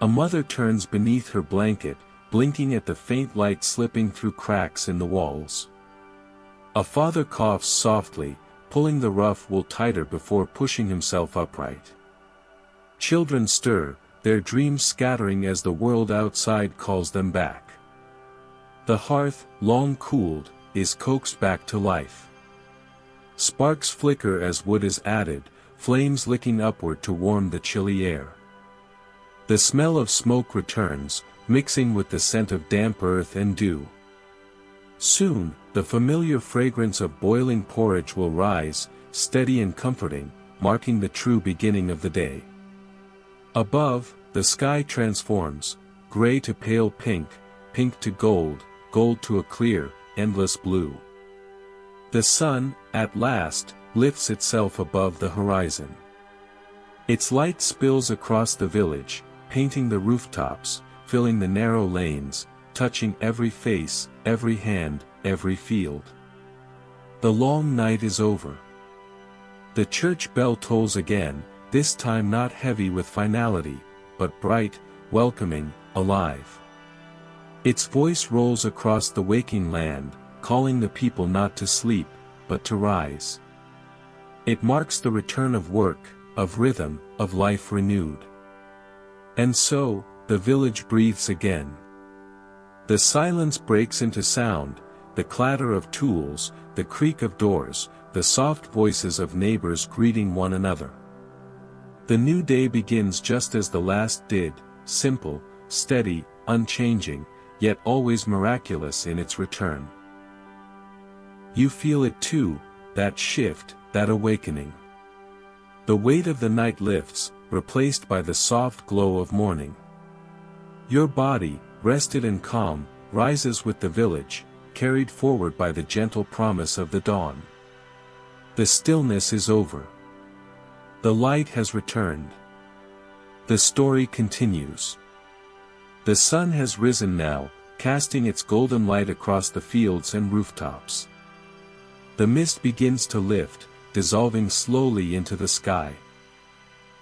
A mother turns beneath her blanket, blinking at the faint light slipping through cracks in the walls. A father coughs softly, pulling the rough wool tighter before pushing himself upright. Children stir, their dreams scattering as the world outside calls them back. The hearth, long cooled, is coaxed back to life. Sparks flicker as wood is added, flames licking upward to warm the chilly air. The smell of smoke returns, mixing with the scent of damp earth and dew. Soon, the familiar fragrance of boiling porridge will rise, steady and comforting, marking the true beginning of the day. Above, the sky transforms, gray to pale pink, pink to gold, gold to a clear, endless blue. The sun, at last, lifts itself above the horizon. Its light spills across the village, painting the rooftops, filling the narrow lanes, touching every face, every hand, every field. The long night is over. The church bell tolls again, this time not heavy with finality, but bright, welcoming, alive. Its voice rolls across the waking land, calling the people not to sleep, but to rise. It marks the return of work, of rhythm, of life renewed. And so, the village breathes again. The silence breaks into sound, the clatter of tools, the creak of doors, the soft voices of neighbors greeting one another. The new day begins just as the last did, simple, steady, unchanging, yet always miraculous in its return. You feel it too, that shift, that awakening. The weight of the night lifts, replaced by the soft glow of morning. Your body, rested and calm, rises with the village, carried forward by the gentle promise of the dawn. The stillness is over. The light has returned. The story continues. The sun has risen now, casting its golden light across the fields and rooftops. The mist begins to lift, dissolving slowly into the sky.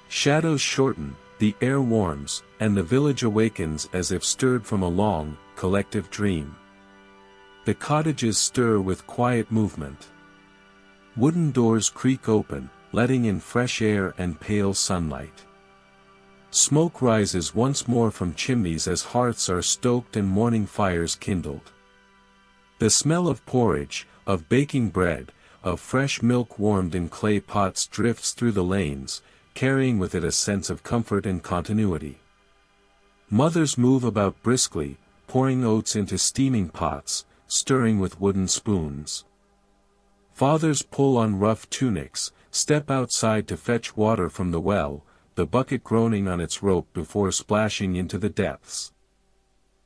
Shadows shorten, the air warms, and the village awakens as if stirred from a long, collective dream. The cottages stir with quiet movement. Wooden doors creak open, letting in fresh air and pale sunlight. Smoke rises once more from chimneys as hearths are stoked and morning fires kindled. The smell of porridge, of baking bread, of fresh milk warmed in clay pots drifts through the lanes, carrying with it a sense of comfort and continuity. Mothers move about briskly, pouring oats into steaming pots, stirring with wooden spoons. Fathers pull on rough tunics, step outside to fetch water from the well, the bucket groaning on its rope before splashing into the depths.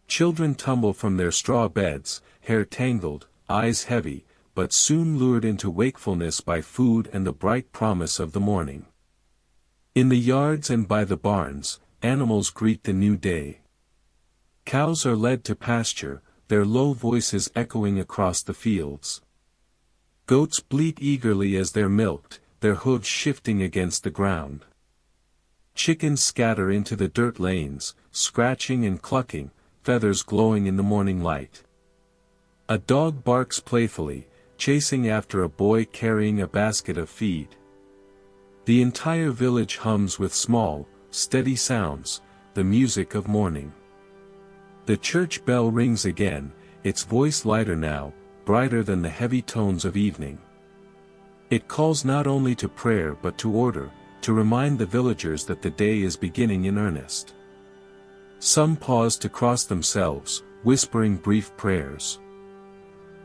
Children tumble from their straw beds, hair tangled, eyes heavy, but soon lured into wakefulness by food and the bright promise of the morning. In the yards and by the barns, animals greet the new day. Cows are led to pasture, their low voices echoing across the fields. Goats bleat eagerly as they're milked, their hooves shifting against the ground. Chickens scatter into the dirt lanes, scratching and clucking, feathers glowing in the morning light. A dog barks playfully, chasing after a boy carrying a basket of feed. The entire village hums with small, steady sounds, the music of morning. The church bell rings again, its voice lighter now, brighter than the heavy tones of evening. It calls not only to prayer but to order, to remind the villagers that the day is beginning in earnest. Some pause to cross themselves, whispering brief prayers.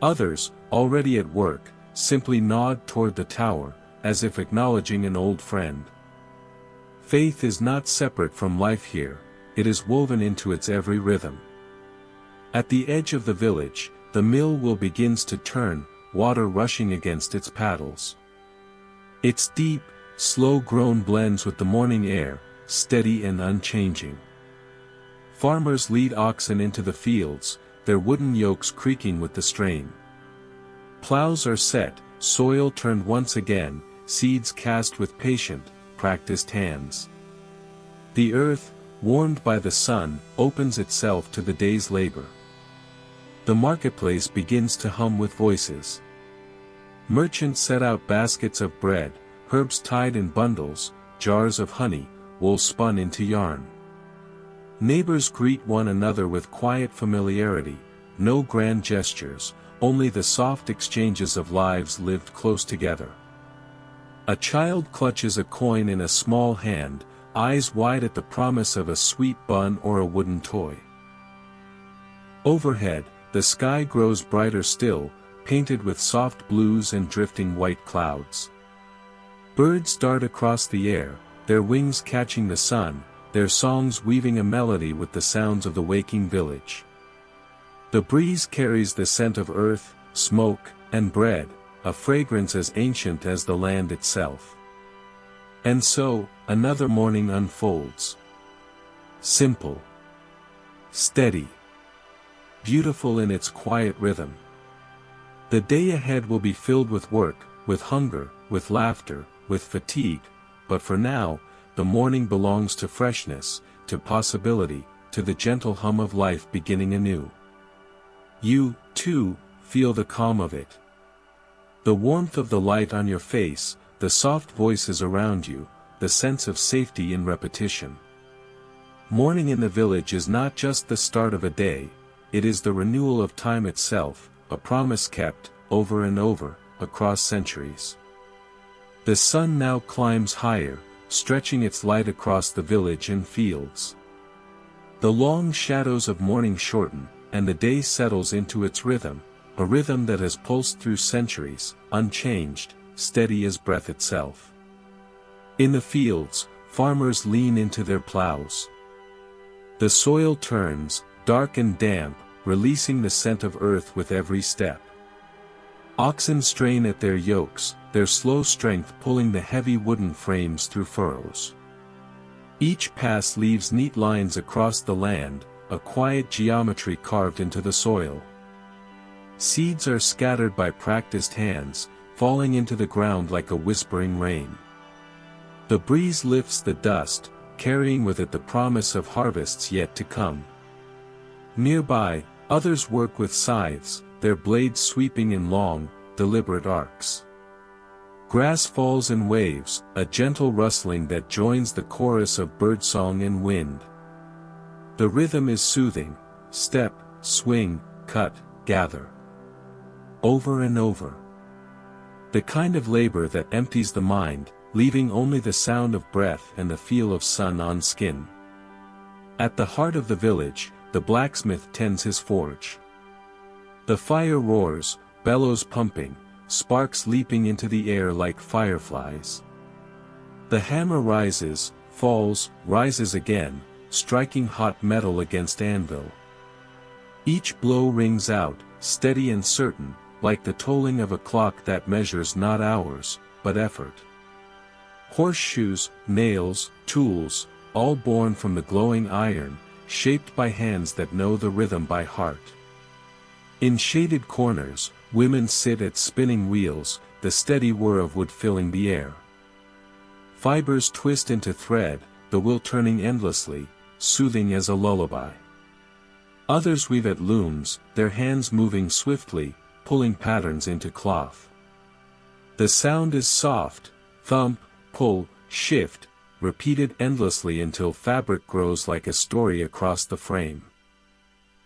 Others, already at work, simply nod toward the tower, as if acknowledging an old friend. Faith is not separate from life here, it is woven into its every rhythm. At the edge of the village, the mill wheel begins to turn, water rushing against its paddles. Its deep, slow groan blends with the morning air, steady and unchanging. Farmers lead oxen into the fields, their wooden yokes creaking with the strain. Plows are set, soil turned once again, seeds cast with patient, practiced hands. The earth, warmed by the sun, opens itself to the day's labor. The marketplace begins to hum with voices. Merchants set out baskets of bread, herbs tied in bundles, jars of honey, wool spun into yarn. Neighbors greet one another with quiet familiarity, no grand gestures, only the soft exchanges of lives lived close together. A child clutches a coin in a small hand, eyes wide at the promise of a sweet bun or a wooden toy. Overhead, the sky grows brighter still, painted with soft blues and drifting white clouds. Birds dart across the air, their wings catching the sun, their songs weaving a melody with the sounds of the waking village. The breeze carries the scent of earth, smoke, and bread, a fragrance as ancient as the land itself. And so, another morning unfolds. Simple. Steady. Beautiful in its quiet rhythm. The day ahead will be filled with work, with hunger, with laughter, with fatigue, but for now, the morning belongs to freshness, to possibility, to the gentle hum of life beginning anew. You, too, feel the calm of it. The warmth of the light on your face, the soft voices around you, the sense of safety in repetition. Morning in the village is not just the start of a day, it is the renewal of time itself, a promise kept, over and over, across centuries. The sun now climbs higher, stretching its light across the village and fields. The long shadows of morning shorten, and the day settles into its rhythm, a rhythm that has pulsed through centuries, unchanged, steady as breath itself. In the fields, farmers lean into their plows. The soil turns, dark and damp, releasing the scent of earth with every step. Oxen strain at their yokes, their slow strength pulling the heavy wooden frames through furrows. Each pass leaves neat lines across the land, a quiet geometry carved into the soil. Seeds are scattered by practiced hands, falling into the ground like a whispering rain. The breeze lifts the dust, carrying with it the promise of harvests yet to come. Nearby, others work with scythes, their blades sweeping in long, deliberate arcs. Grass falls in waves, a gentle rustling that joins the chorus of birdsong and wind. The rhythm is soothing, step, swing, cut, gather. Over and over. The kind of labor that empties the mind, leaving only the sound of breath and the feel of sun on skin. At the heart of the village, the blacksmith tends his forge. The fire roars, bellows pumping, sparks leaping into the air like fireflies. The hammer rises, falls, rises again, striking hot metal against anvil. Each blow rings out, steady and certain, like the tolling of a clock that measures not hours, but effort. Horseshoes, nails, tools, all born from the glowing iron, shaped by hands that know the rhythm by heart. In shaded corners, women sit at spinning wheels, the steady whir of wood filling the air. Fibers twist into thread, the wheel turning endlessly, soothing as a lullaby. Others weave at looms, their hands moving swiftly, pulling patterns into cloth. The sound is soft, thump, pull, shift, repeated endlessly until fabric grows like a story across the frame.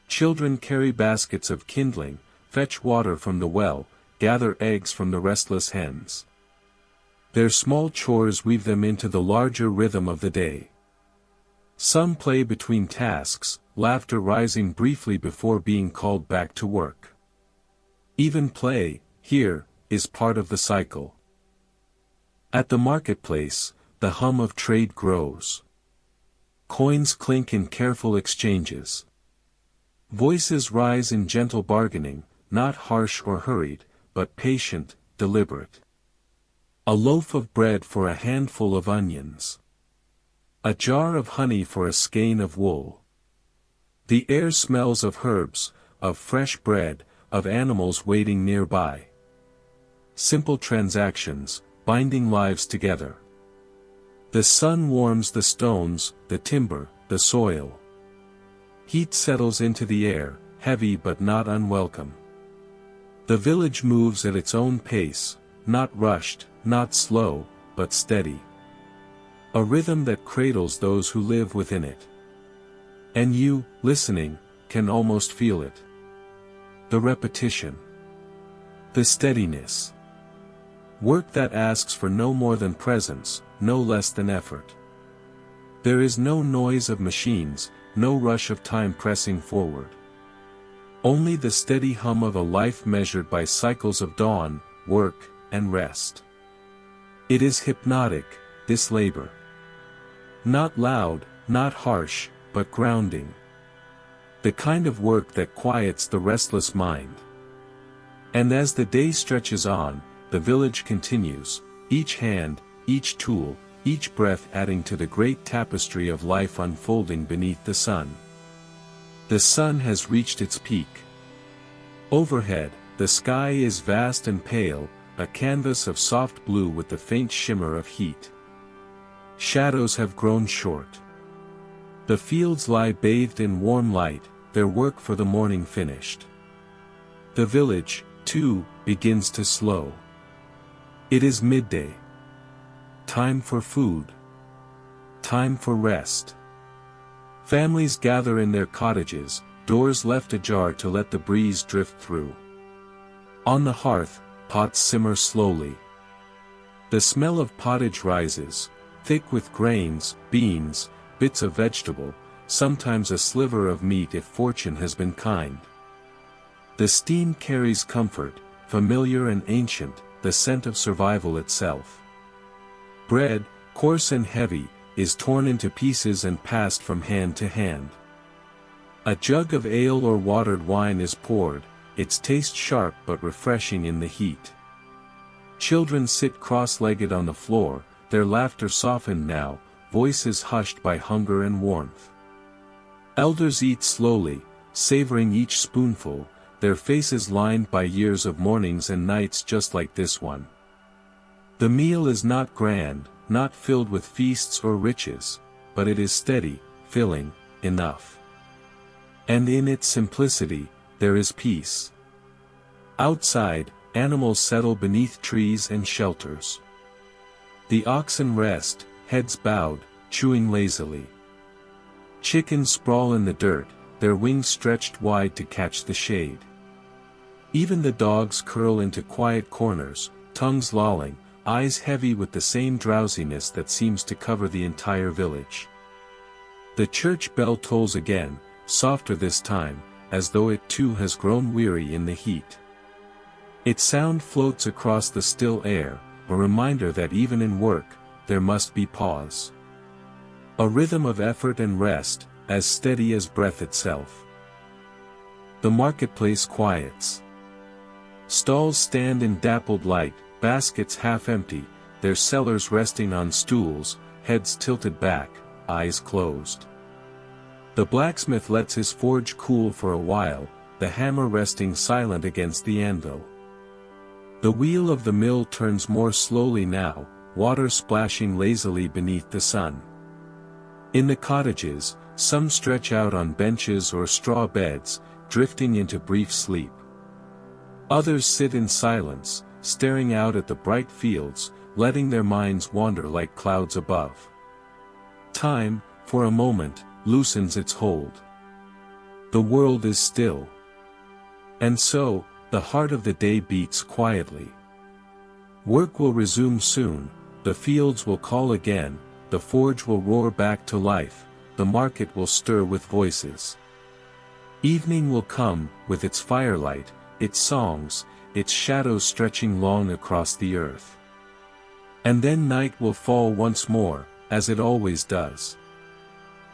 Children carry baskets of kindling, fetch water from the well, gather eggs from the restless hens. Their small chores weave them into the larger rhythm of the day. Some play between tasks, laughter rising briefly before being called back to work. Even play, here, is part of the cycle. At the marketplace, the hum of trade grows. Coins clink in careful exchanges. Voices rise in gentle bargaining, not harsh or hurried, but patient, deliberate. A loaf of bread for a handful of onions. A jar of honey for a skein of wool. The air smells of herbs, of fresh bread, of animals waiting nearby. Simple transactions, binding lives together. The sun warms the stones, the timber, the soil. Heat settles into the air, heavy but not unwelcome. The village moves at its own pace, not rushed, not slow, but steady. A rhythm that cradles those who live within it. And you, listening, can almost feel it. The repetition. The steadiness. Work that asks for no more than presence, no less than effort. There is no noise of machines, no rush of time pressing forward. Only the steady hum of a life measured by cycles of dawn, work, and rest. It is hypnotic, this labor. Not loud, not harsh, but grounding. The kind of work that quiets the restless mind. And as the day stretches on, the village continues, each hand, each tool, each breath adding to the great tapestry of life unfolding beneath the sun. The sun has reached its peak. Overhead, the sky is vast and pale, a canvas of soft blue with the faint shimmer of heat. Shadows have grown short. The fields lie bathed in warm light, their work for the morning finished. The village, too, begins to slow. It is midday. Time for food. Time for rest. Families gather in their cottages, doors left ajar to let the breeze drift through. On the hearth, pots simmer slowly. The smell of pottage rises, thick with grains, beans, bits of vegetable, sometimes a sliver of meat if fortune has been kind. The steam carries comfort, familiar and ancient, the scent of survival itself. Bread, coarse and heavy, is torn into pieces and passed from hand to hand. A jug of ale or watered wine is poured, its taste sharp but refreshing in the heat. Children sit cross-legged on the floor, their laughter softened now, voices hushed by hunger and warmth. Elders eat slowly, savoring each spoonful, their faces lined by years of mornings and nights just like this one. The meal is not grand, not filled with feasts or riches, but it is steady, filling, enough. And in its simplicity, there is peace. Outside, animals settle beneath trees and shelters. The oxen rest, heads bowed, chewing lazily. Chickens sprawl in the dirt, their wings stretched wide to catch the shade. Even the dogs curl into quiet corners, tongues lolling, eyes heavy with the same drowsiness that seems to cover the entire village. The church bell tolls again, softer this time, as though it too has grown weary in the heat. Its sound floats across the still air, a reminder that even in work, there must be pause. A rhythm of effort and rest, as steady as breath itself. The marketplace quiets. Stalls stand in dappled light, baskets half empty, their sellers resting on stools, heads tilted back, eyes closed. The blacksmith lets his forge cool for a while, the hammer resting silent against the anvil. The wheel of the mill turns more slowly now, water splashing lazily beneath the sun. In the cottages, some stretch out on benches or straw beds, drifting into brief sleep. Others sit in silence, staring out at the bright fields, letting their minds wander like clouds above. Time, for a moment, loosens its hold. The world is still. And so, the heart of the day beats quietly. Work will resume soon, the fields will call again, the forge will roar back to life, the market will stir with voices. Evening will come, with its firelight, its songs, its shadows stretching long across the earth. And then night will fall once more, as it always does.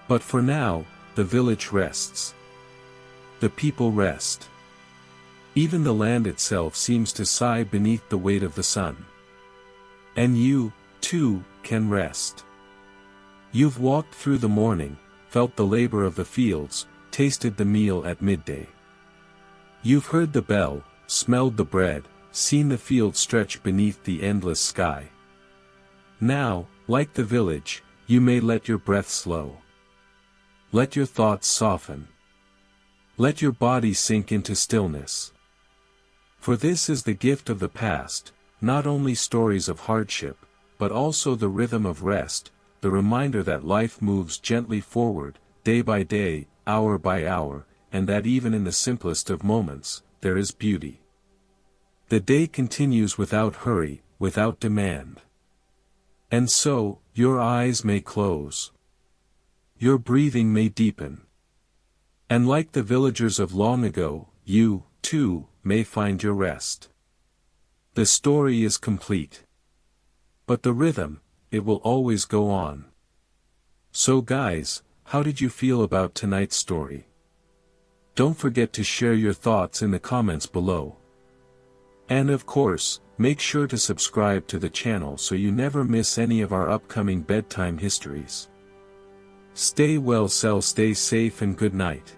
But for now, the village rests. The people rest. Even the land itself seems to sigh beneath the weight of the sun. And you, too, can rest. You've walked through the morning, felt the labor of the fields, tasted the meal at midday. You've heard the bell, smelled the bread, seen the field stretch beneath the endless sky. Now, like the village, you may let your breath slow. Let your thoughts soften. Let your body sink into stillness. For this is the gift of the past, not only stories of hardship, but also the rhythm of rest, the reminder that life moves gently forward, day by day, hour by hour, and that even in the simplest of moments, there is beauty. The day continues without hurry, without demand. And so, your eyes may close. Your breathing may deepen. And like the villagers of long ago, you, too, may find your rest. The story is complete. But the rhythm, it will always go on. So guys, how did you feel about tonight's story? Don't forget to share your thoughts in the comments below. And of course, make sure to subscribe to the channel so you never miss any of our upcoming bedtime histories. Stay well, stay safe, and good night.